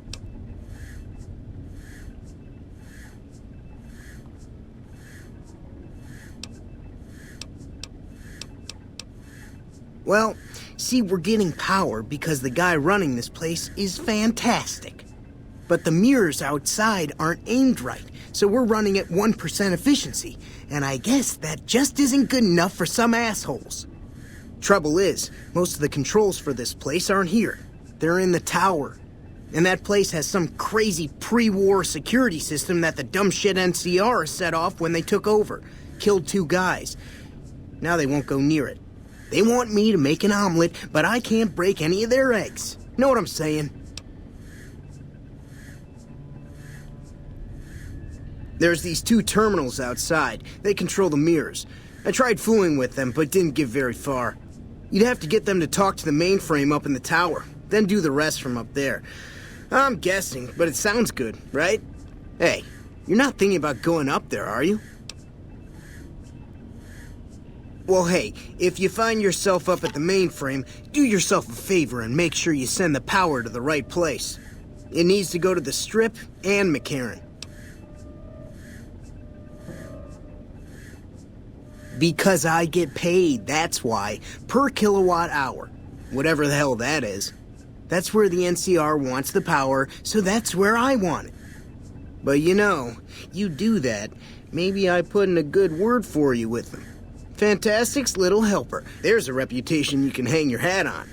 Well, see, we're getting power because the guy running this place is fantastic. But the mirrors outside aren't aimed right, so we're running at 1% efficiency, and I guess that just isn't good enough for some assholes. Trouble is, most of the controls for this place aren't here. They're in the tower. And that place has some crazy pre-war security system that the dumb shit NCR set off when they took over. Killed 2 guys. Now they won't go near it. They want me to make an omelet, but I can't break any of their eggs. Know what I'm saying? There's these 2 terminals outside. They control the mirrors. I tried fooling with them, but didn't get very far. You'd have to get them to talk to the mainframe up in the tower, then do the rest from up there. I'm guessing, but it sounds good, right? Hey, you're not thinking about going up there, are you? Well, hey, if you find yourself up at the mainframe, do yourself a favor and make sure you send the power to the right place. It needs to go to the Strip and McCarran. Because I get paid, that's why. Per kilowatt hour. Whatever the hell that is. That's where the NCR wants the power, so that's where I want it. But you know, you do that, maybe I put in a good word for you with them. Fantastic's little helper. There's a reputation you can hang your hat on.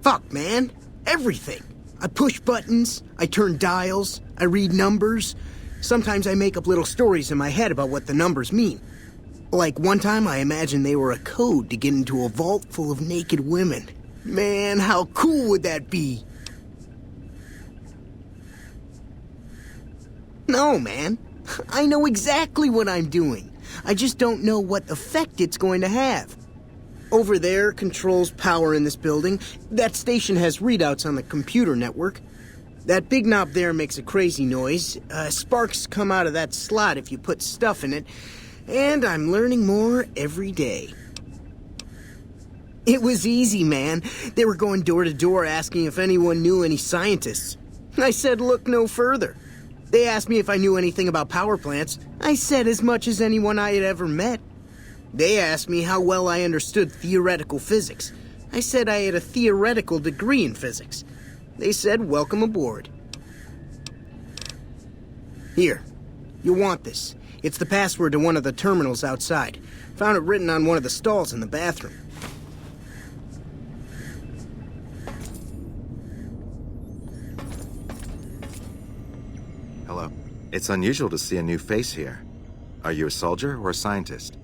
Fuck, man. Everything. I push buttons, I turn dials, I read numbers. Sometimes I make up little stories in my head about what the numbers mean. Like one time I imagined they were a code to get into a vault full of naked women. Man, how cool would that be? No, man. I know exactly what I'm doing. I just don't know what effect it's going to have. Over there controls power in this building. That station has readouts on the computer network. That big knob there makes a crazy noise. Sparks come out of that slot if you put stuff in it. And I'm learning more every day. It was easy, man. They were going door to door asking if anyone knew any scientists. I said look no further. They asked me if I knew anything about power plants. I said as much as anyone I had ever met. They asked me how well I understood theoretical physics. I said I had a theoretical degree in physics. They said welcome aboard. Here, you'll want this. It's the password to one of the terminals outside. Found it written on one of the stalls in the bathroom. Hello. It's unusual to see a new face here. Are you a soldier or a scientist?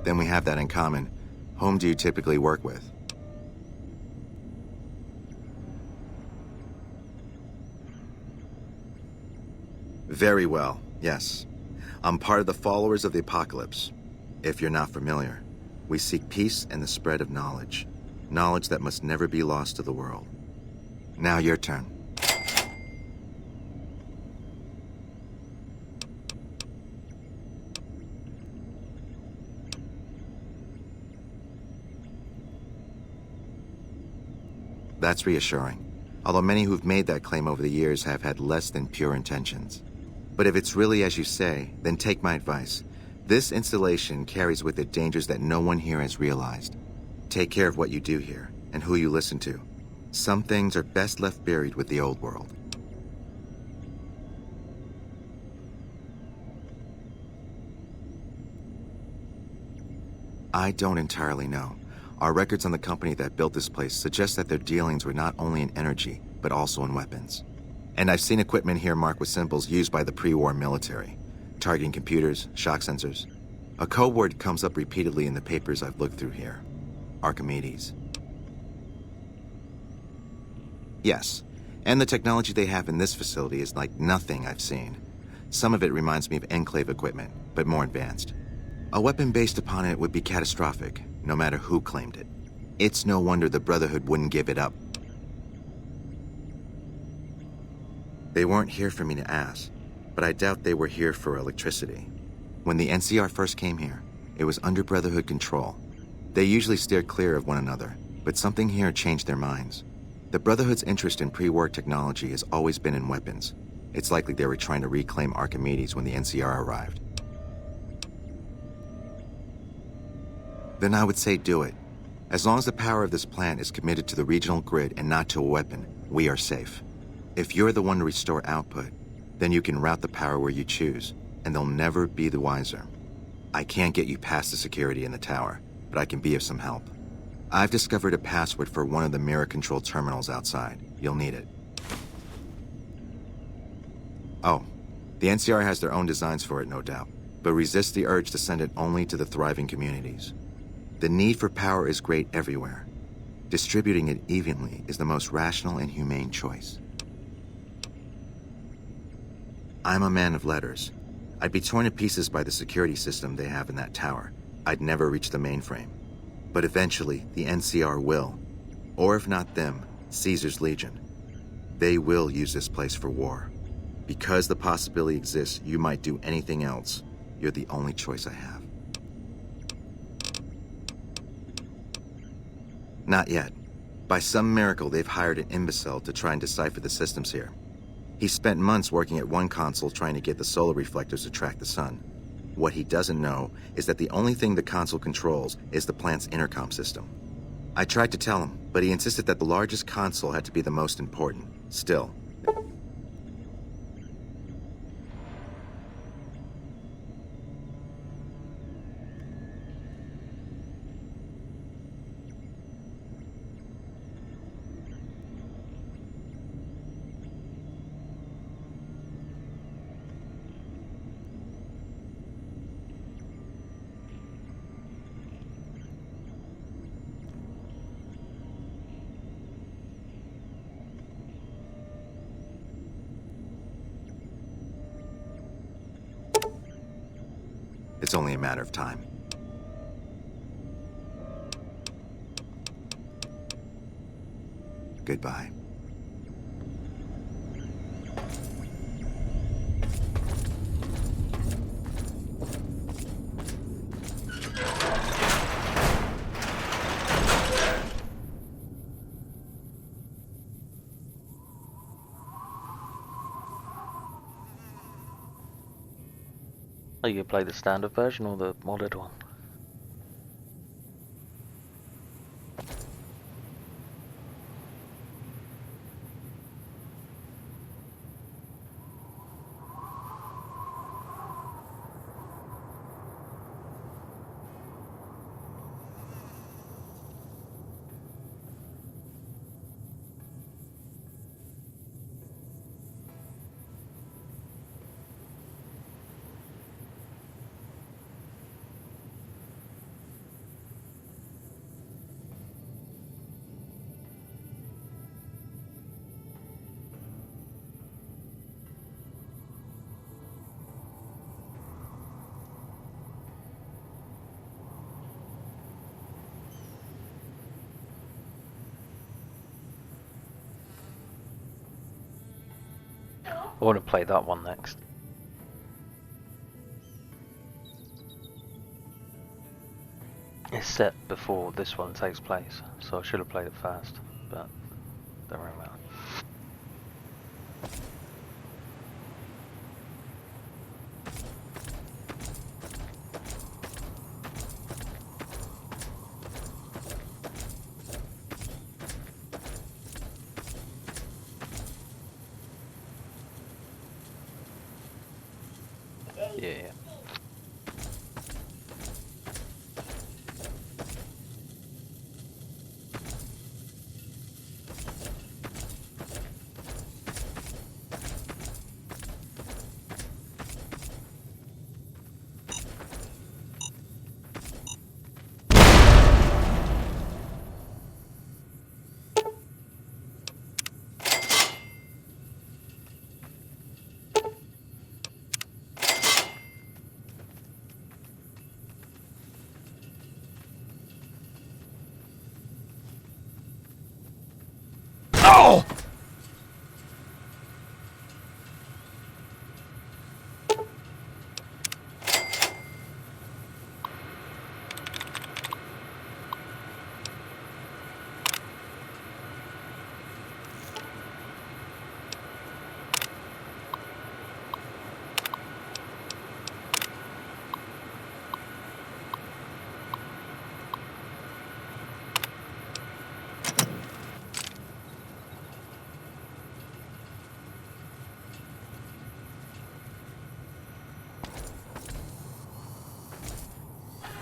Then we have that in common. Whom do you typically work with? Very well, yes. I'm part of the followers of the apocalypse. If you're not familiar, we seek peace and the spread of knowledge. Knowledge that must never be lost to the world. Now your turn. That's reassuring, although many who've made that claim over the years have had less than pure intentions. But if it's really as you say, then take my advice. This installation carries with it dangers that no one here has realized. Take care of what you do here, and who you listen to. Some things are best left buried with the old world. I don't entirely know. Our records on the company that built this place suggest that their dealings were not only in energy, but also in weapons. And I've seen equipment here marked with symbols used by the pre-war military. Targeting computers, shock sensors. A code word comes up repeatedly in the papers I've looked through here. Archimedes. Yes, and the technology they have in this facility is like nothing I've seen. Some of it reminds me of Enclave equipment, but more advanced. A weapon based upon it would be catastrophic, no matter who claimed it. It's no wonder the Brotherhood wouldn't give it up. They weren't here for me to ask, but I doubt they were here for electricity. When the NCR first came here, it was under Brotherhood control. They usually steered clear of one another, but something here changed their minds. The Brotherhood's interest in pre-war technology has always been in weapons. It's likely they were trying to reclaim Archimedes when the NCR arrived. Then I would say do it. As long as the power of this plant is committed to the regional grid and not to a weapon, we are safe. If you're the one to restore output, then you can route the power where you choose, and they'll never be the wiser. I can't get you past the security in the tower, but I can be of some help. I've discovered a password for one of the mirror-controlled terminals outside. You'll need it. Oh, the NCR has their own designs for it, no doubt, but resist the urge to send it only to the thriving communities. The need for power is great everywhere. Distributing it evenly is the most rational and humane choice. I'm a man of letters. I'd be torn to pieces by the security system they have in that tower. I'd never reach the mainframe. But eventually, the NCR will. Or if not them, Caesar's Legion. They will use this place for war. Because the possibility exists you might do anything else, you're the only choice I have. Not yet. By some miracle, they've hired an imbecile to try and decipher the systems here. He spent months working at one console trying to get the solar reflectors to track the sun. What he doesn't know is that the only thing the console controls is the plant's intercom system. I tried to tell him, but he insisted that the largest console had to be the most important. Still. It's only a matter of time. Goodbye. Oh, you play the standard version or the modded one? I want to play that one next. It's set before this one takes place, so I should have played it first, but don't really matter. Yeah. Oh!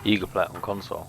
You could play it on console.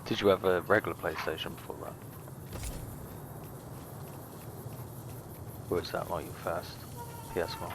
Did you have a regular PlayStation before that? Or is that like your first PS1?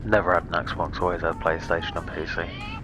Never had an Xbox, always had a PlayStation and PC.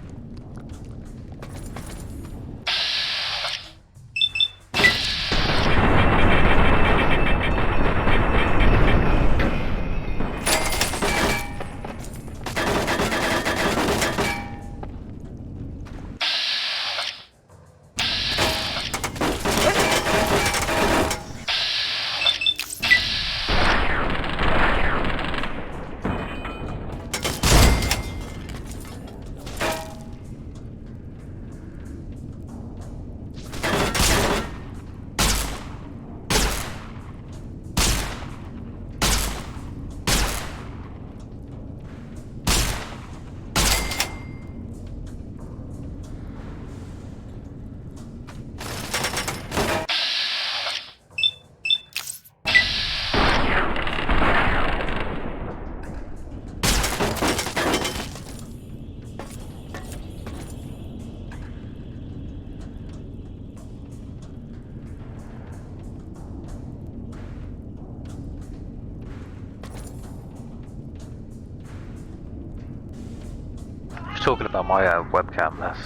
was talking about my webcam. That's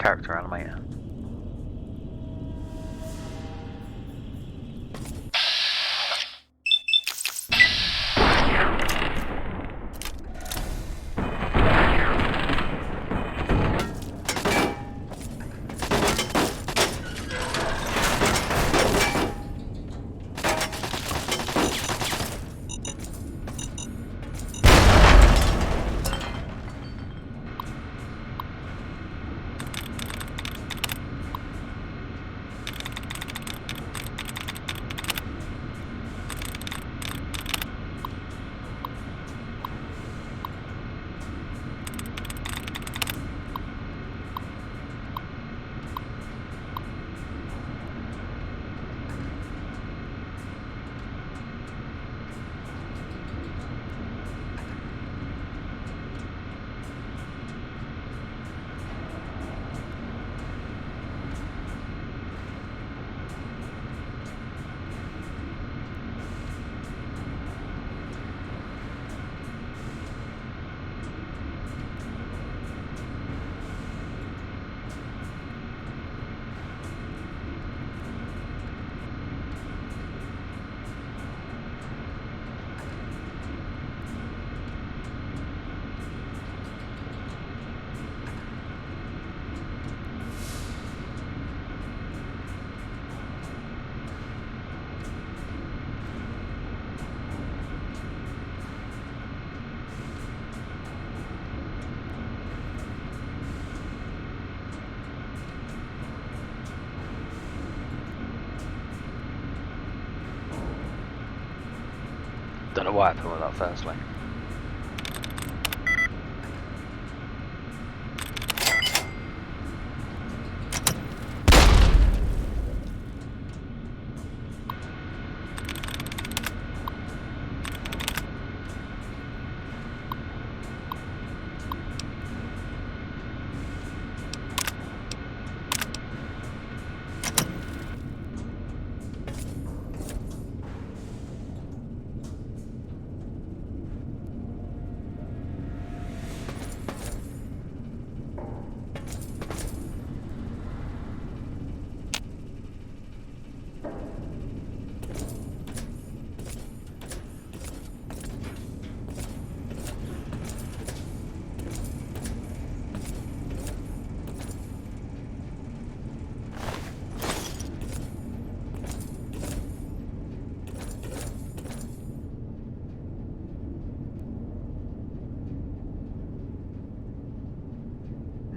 character animator. Don't know what happened with that first lane.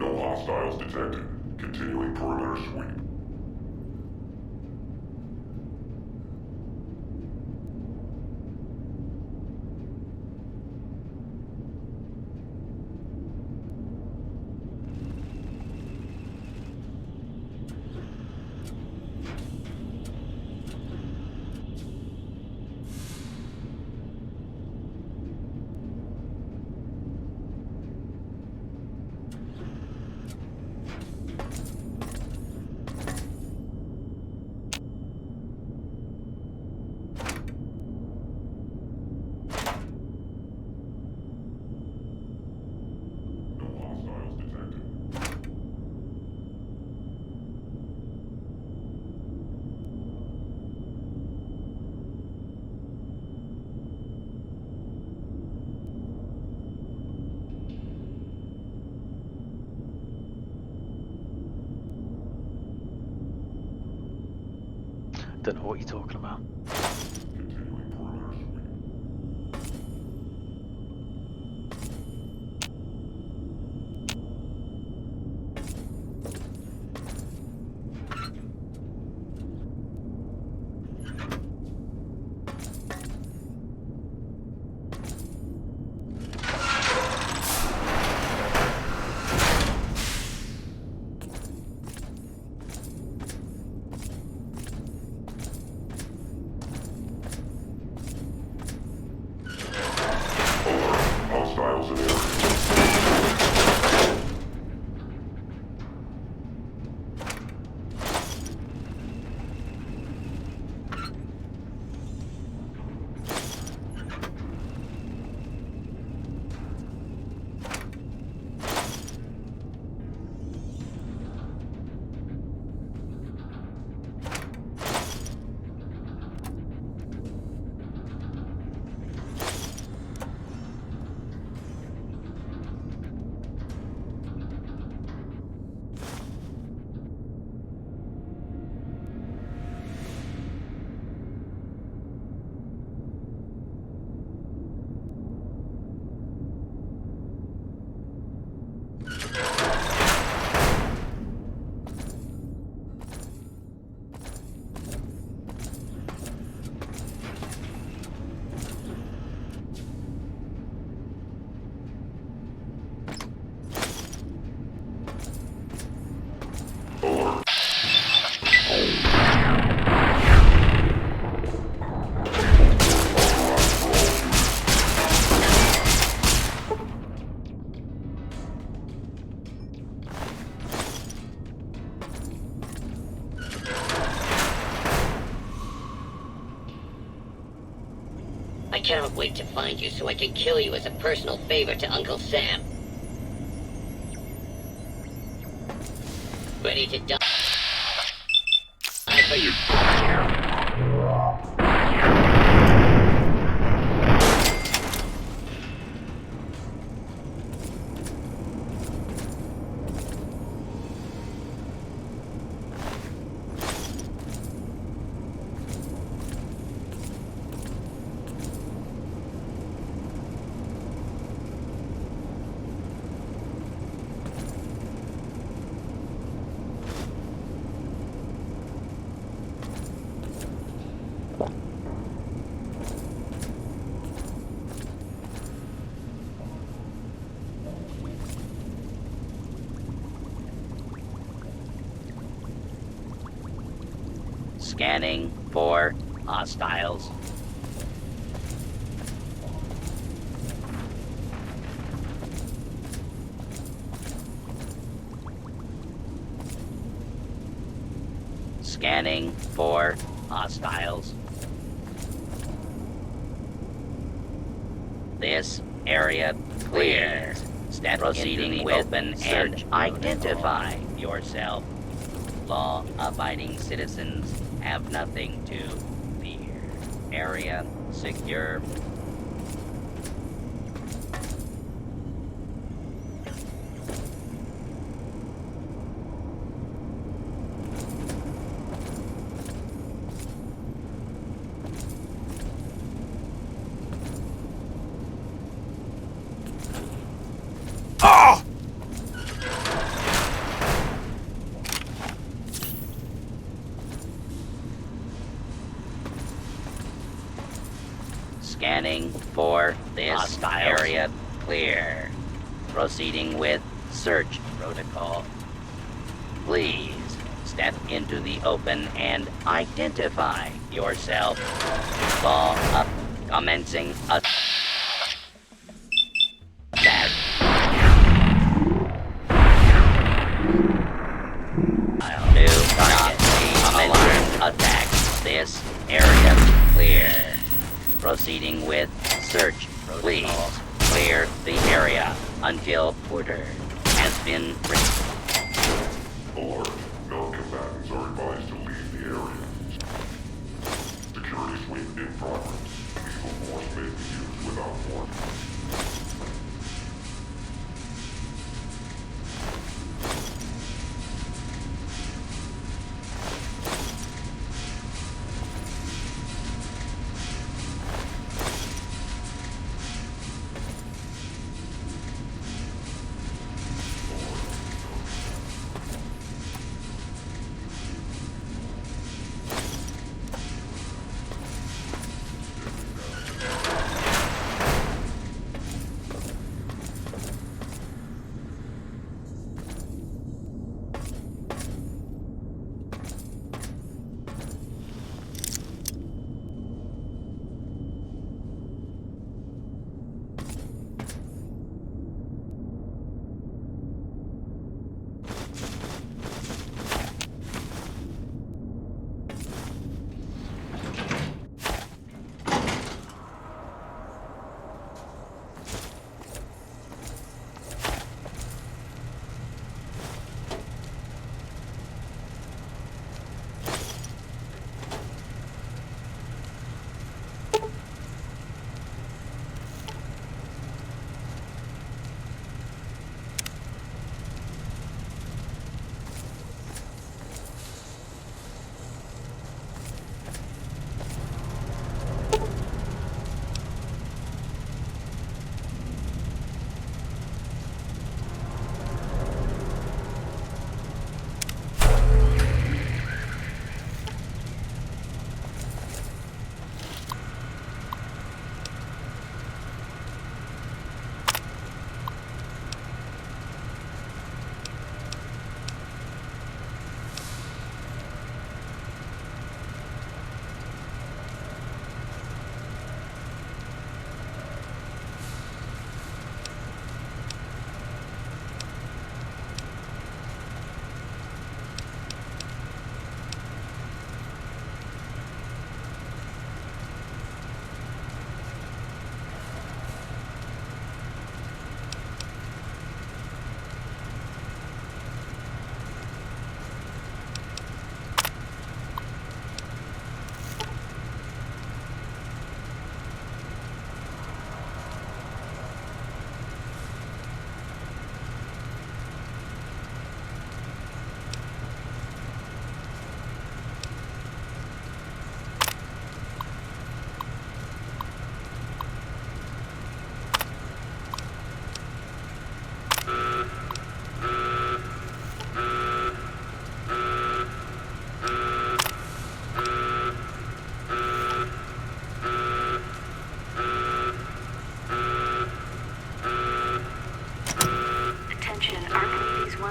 Hostiles detected. Continuing perimeter sweep. Don't know what you're talking about. cannot wait to find you so I can kill you as a personal favor to Uncle Sam. Ready to die for you. Scanning for hostiles. Scanning for hostiles. This area clear. Proceeding with open and identify yourself. Law-abiding citizens have nothing to fear. Area secure. Oh! Scanning for this area clear. Proceeding with search protocol. Please step into the open and identify yourself. Law up. Commencing a attack. New target. Alarm attack. This area clear. Proceeding with search. Please clear the area until order has been reached. Alert. Non-combatants are advised to leave the area. Security sweep in progress. Lethal force may be used without warning.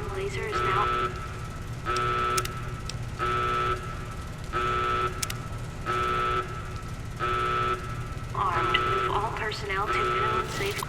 1 laser is now... armed. Move all personnel to minimum safe...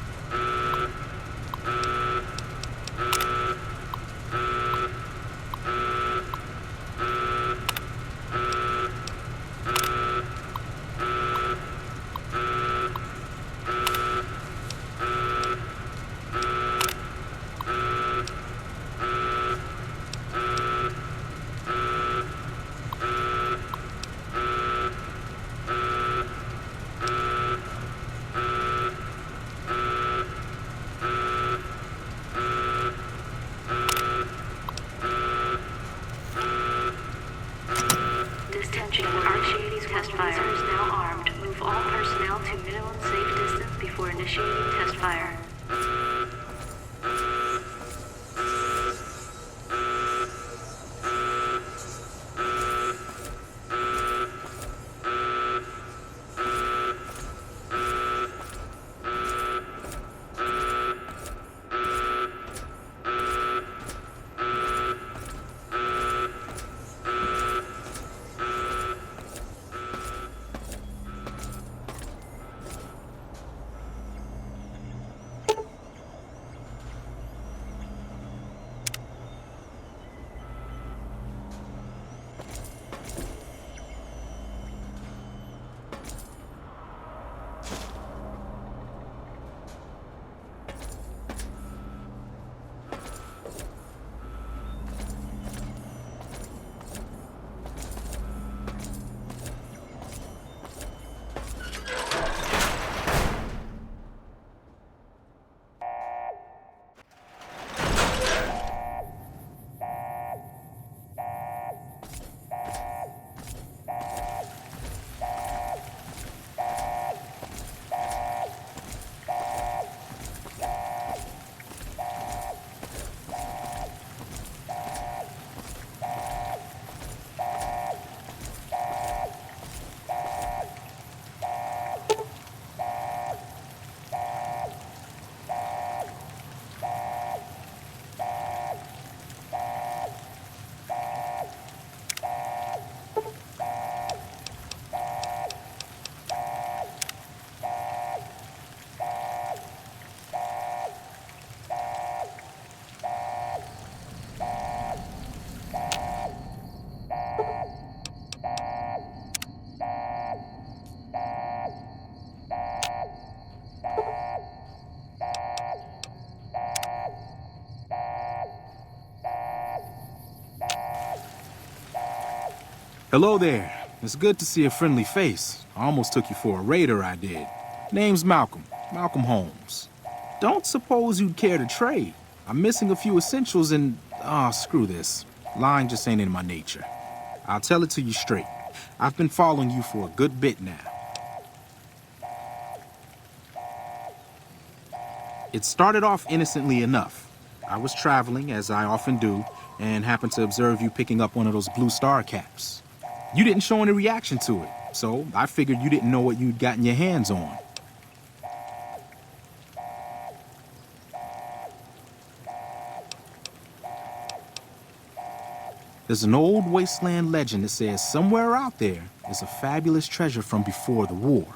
Test fire is now armed. Move all personnel to minimum safe distance before initiating test fire. Hello there. It's good to see a friendly face. I almost took you for a raider, I did. Name's Malcolm. Malcolm Holmes. Don't suppose you'd care to trade. I'm missing a few essentials and... screw this. Lying just ain't in my nature. I'll tell it to you straight. I've been following you for a good bit now. It started off innocently enough. I was traveling, as I often do, and happened to observe you picking up one of those blue star caps. You didn't show any reaction to it, so I figured you didn't know what you'd gotten your hands on. There's an old Wasteland legend that says somewhere out there is a fabulous treasure from before the war.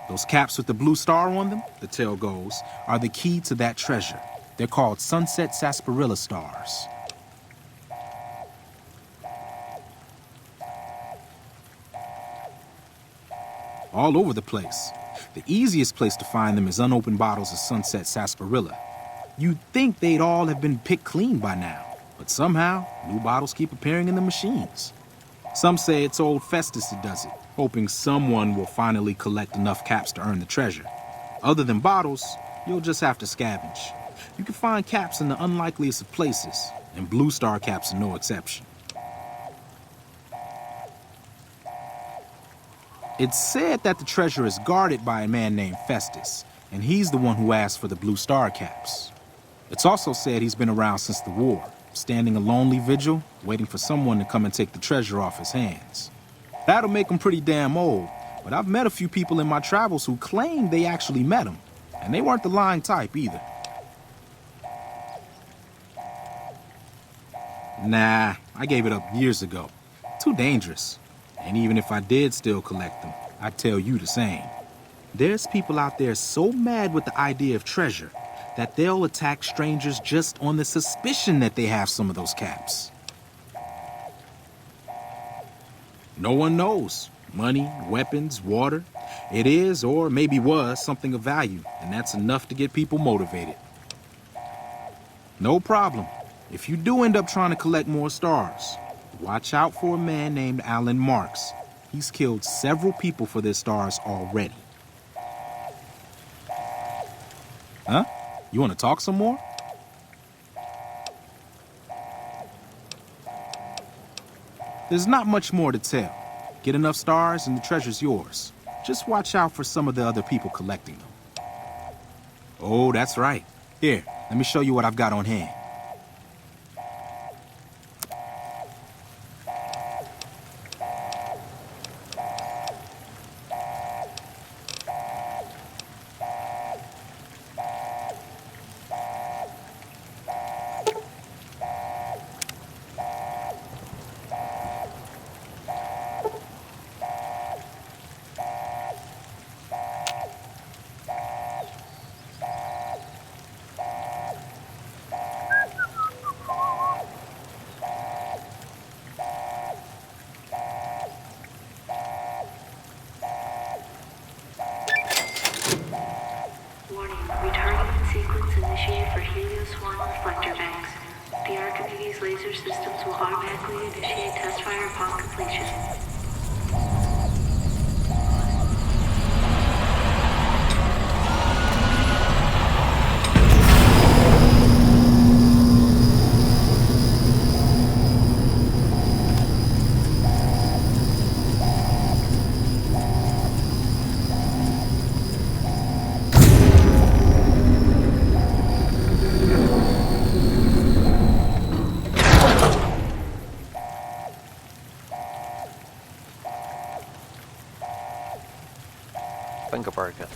Those caps with the blue star on them, the tale goes, are the key to that treasure. They're called sunset sarsaparilla stars. All over the place. The easiest place to find them is unopened bottles of sunset sarsaparilla. You'd think they'd all have been picked clean by now, but somehow, new bottles keep appearing in the machines. Some say it's old Festus that does it, hoping someone will finally collect enough caps to earn the treasure. Other than bottles, you'll just have to scavenge. You can find caps in the unlikeliest of places, and blue star caps are no exception. It's said that the treasure is guarded by a man named Festus, and he's the one who asked for the blue star caps. It's also said he's been around since the war, standing a lonely vigil, waiting for someone to come and take the treasure off his hands. That'll make him pretty damn old, but I've met a few people in my travels who claim they actually met him, and they weren't the lying type either. Nah, I gave it up years ago. Too dangerous. And even if I did still collect them, I'd tell you the same. There's people out there so mad with the idea of treasure that they'll attack strangers just on the suspicion that they have some of those caps. No one knows. Money, weapons, water. It is, or maybe was, something of value, and that's enough to get people motivated. No problem. If you do end up trying to collect more stars, watch out for a man named Alan Marks. He's killed several people for their stars already. Huh? You want to talk some more? There's not much more to tell. Get enough stars and the treasure's yours. Just watch out for some of the other people collecting them. Oh, that's right. Here, let me show you what I've got on hand. Retargeting sequence initiated for Helios 1 reflector banks. The Archimedes laser systems will automatically initiate test fire upon completion. Finger broken.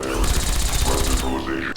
been arrogant. Threat neutralization.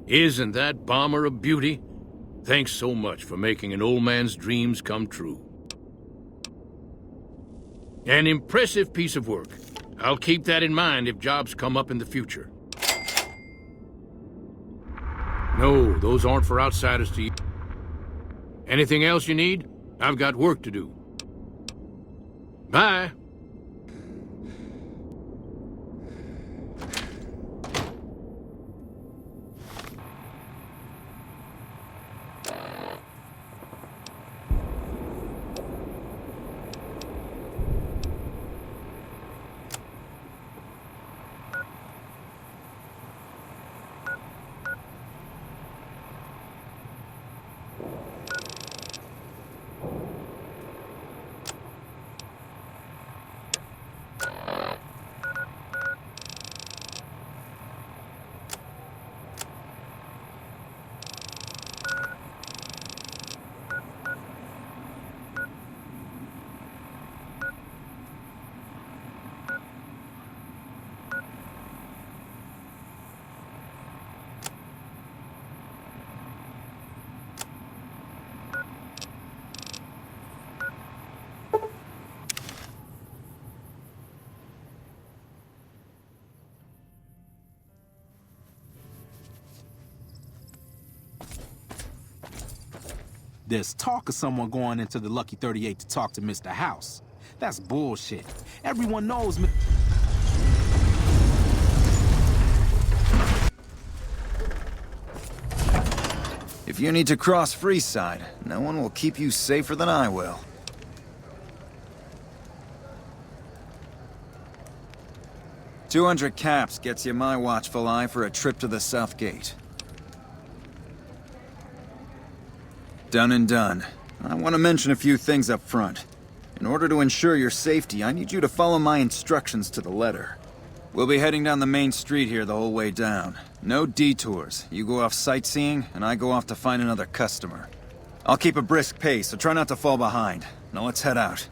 Isn't that bomber a beauty? Thanks so much for making an old man's dreams come true. An impressive piece of work. I'll keep that in mind if jobs come up in the future. No, those aren't for outsiders to use. Anything else you need? I've got work to do. Bye. There's talk of someone going into the Lucky 38 to talk to Mr. House. That's bullshit. Everyone knows... If you need to cross Freeside, no one will keep you safer than I will. $200 caps gets you my watchful eye for a trip to the South Gate. Done and done. I want to mention a few things up front. In order to ensure your safety, I need you to follow my instructions to the letter. We'll be heading down the main street here the whole way down. No detours. You go off sightseeing, and I go off to find another customer. I'll keep a brisk pace, so try not to fall behind. Now let's head out.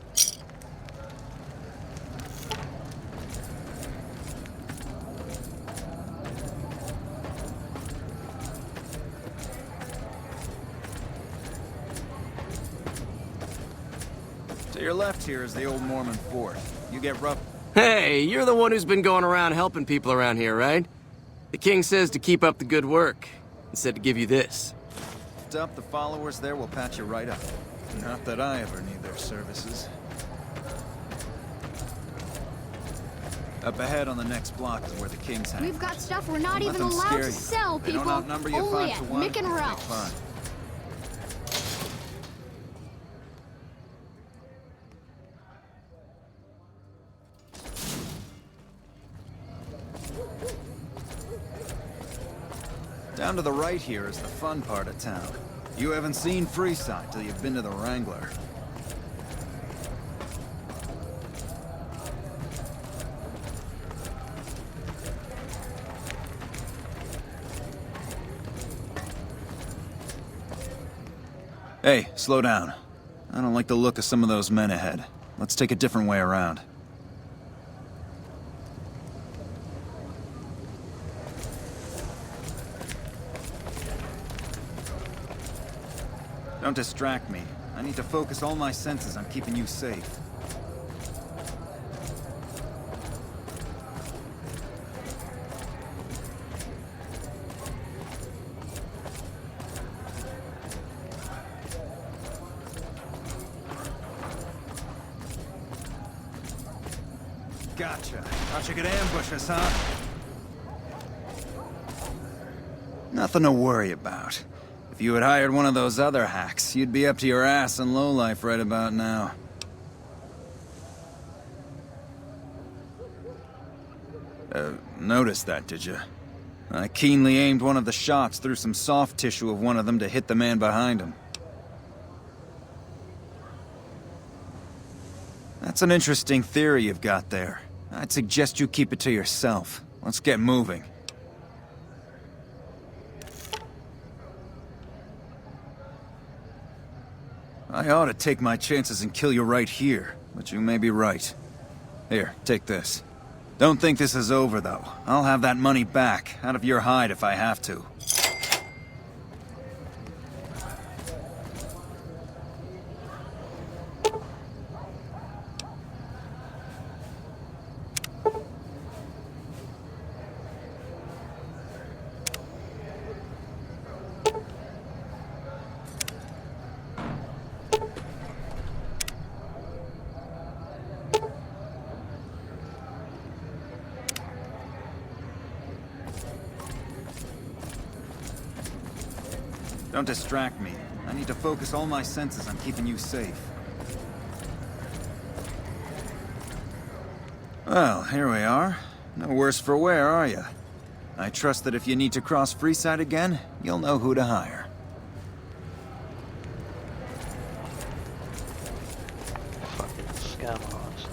To your left here is the old Mormon fort. You get rough... Hey, you're the one who's been going around helping people around here, right? The king says to keep up the good work, and said to give you this. Up, the followers there will patch you right up. Not that I ever need their services. Up ahead on the next block is where the king's hang. We've got stuff we're not Don't even let them allowed scare to you. sell, They don't people. outnumber you Only 5 at to 1. Mick and It'll be Ralph's. fun. Down to the right here is the fun part of town. You haven't seen Freeside till you've been to the Wrangler. Hey, slow down. I don't like the look of some of those men ahead. Let's take a different way around. Don't distract me. I need to focus all my senses on keeping you safe. Gotcha. Thought you could ambush us, huh? Nothing to worry about. If you had hired one of those other hacks, you'd be up to your ass in lowlife right about now. Noticed that, did you? I keenly aimed one of the shots through some soft tissue of one of them to hit the man behind him. That's an interesting theory you've got there. I'd suggest you keep it to yourself. Let's get moving. I ought to take my chances and kill you right here, but you may be right. Here, take this. Don't think this is over, though. I'll have that money back, out of your hide if I have to. Don't distract me. I need to focus all my senses on keeping you safe. Well, here we are. No worse for wear, are you? I trust that if you need to cross Freeside again, you'll know who to hire. Fucking scam arts.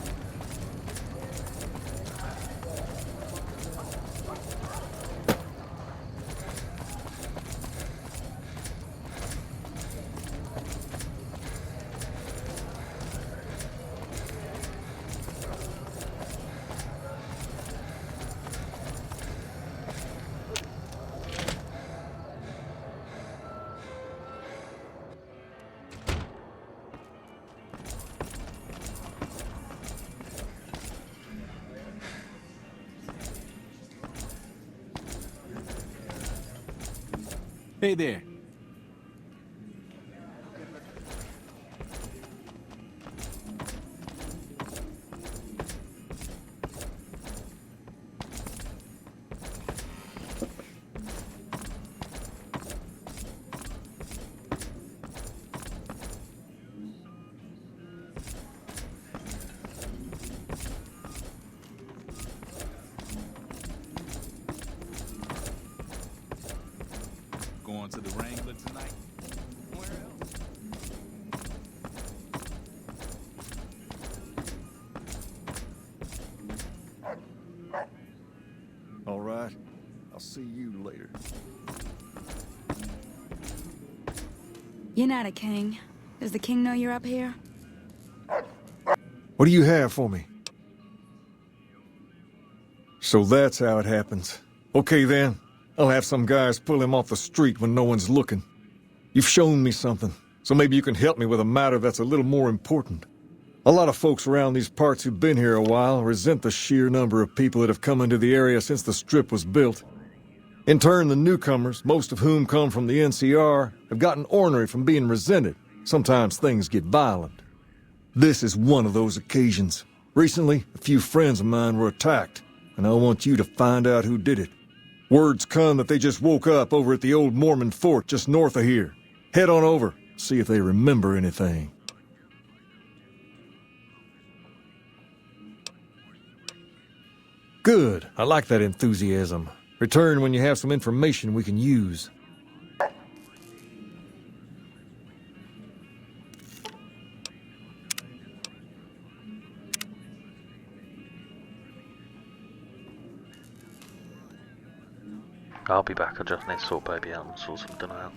Hey there. Going to the Wrangler tonight? Where else? All right. I'll see you later. You're not a king. Does the king know you're up here? What do you have for me? So that's how it happens. Okay then. I'll have some guys pull him off the street when no one's looking. You've shown me something, so maybe you can help me with a matter that's a little more important. A lot of folks around these parts who've been here a while resent the sheer number of people that have come into the area since the Strip was built. In turn, the newcomers, most of whom come from the NCR, have gotten ornery from being resented. Sometimes things get violent. This is one of those occasions. Recently, a few friends of mine were attacked, and I want you to find out who did it. Word's come that they just woke up over at the old Mormon fort just north of here. Head on over, see if they remember anything. Good. I like that enthusiasm. Return when you have some information we can use. I'll be back. I just need to sort baby out and sort something out.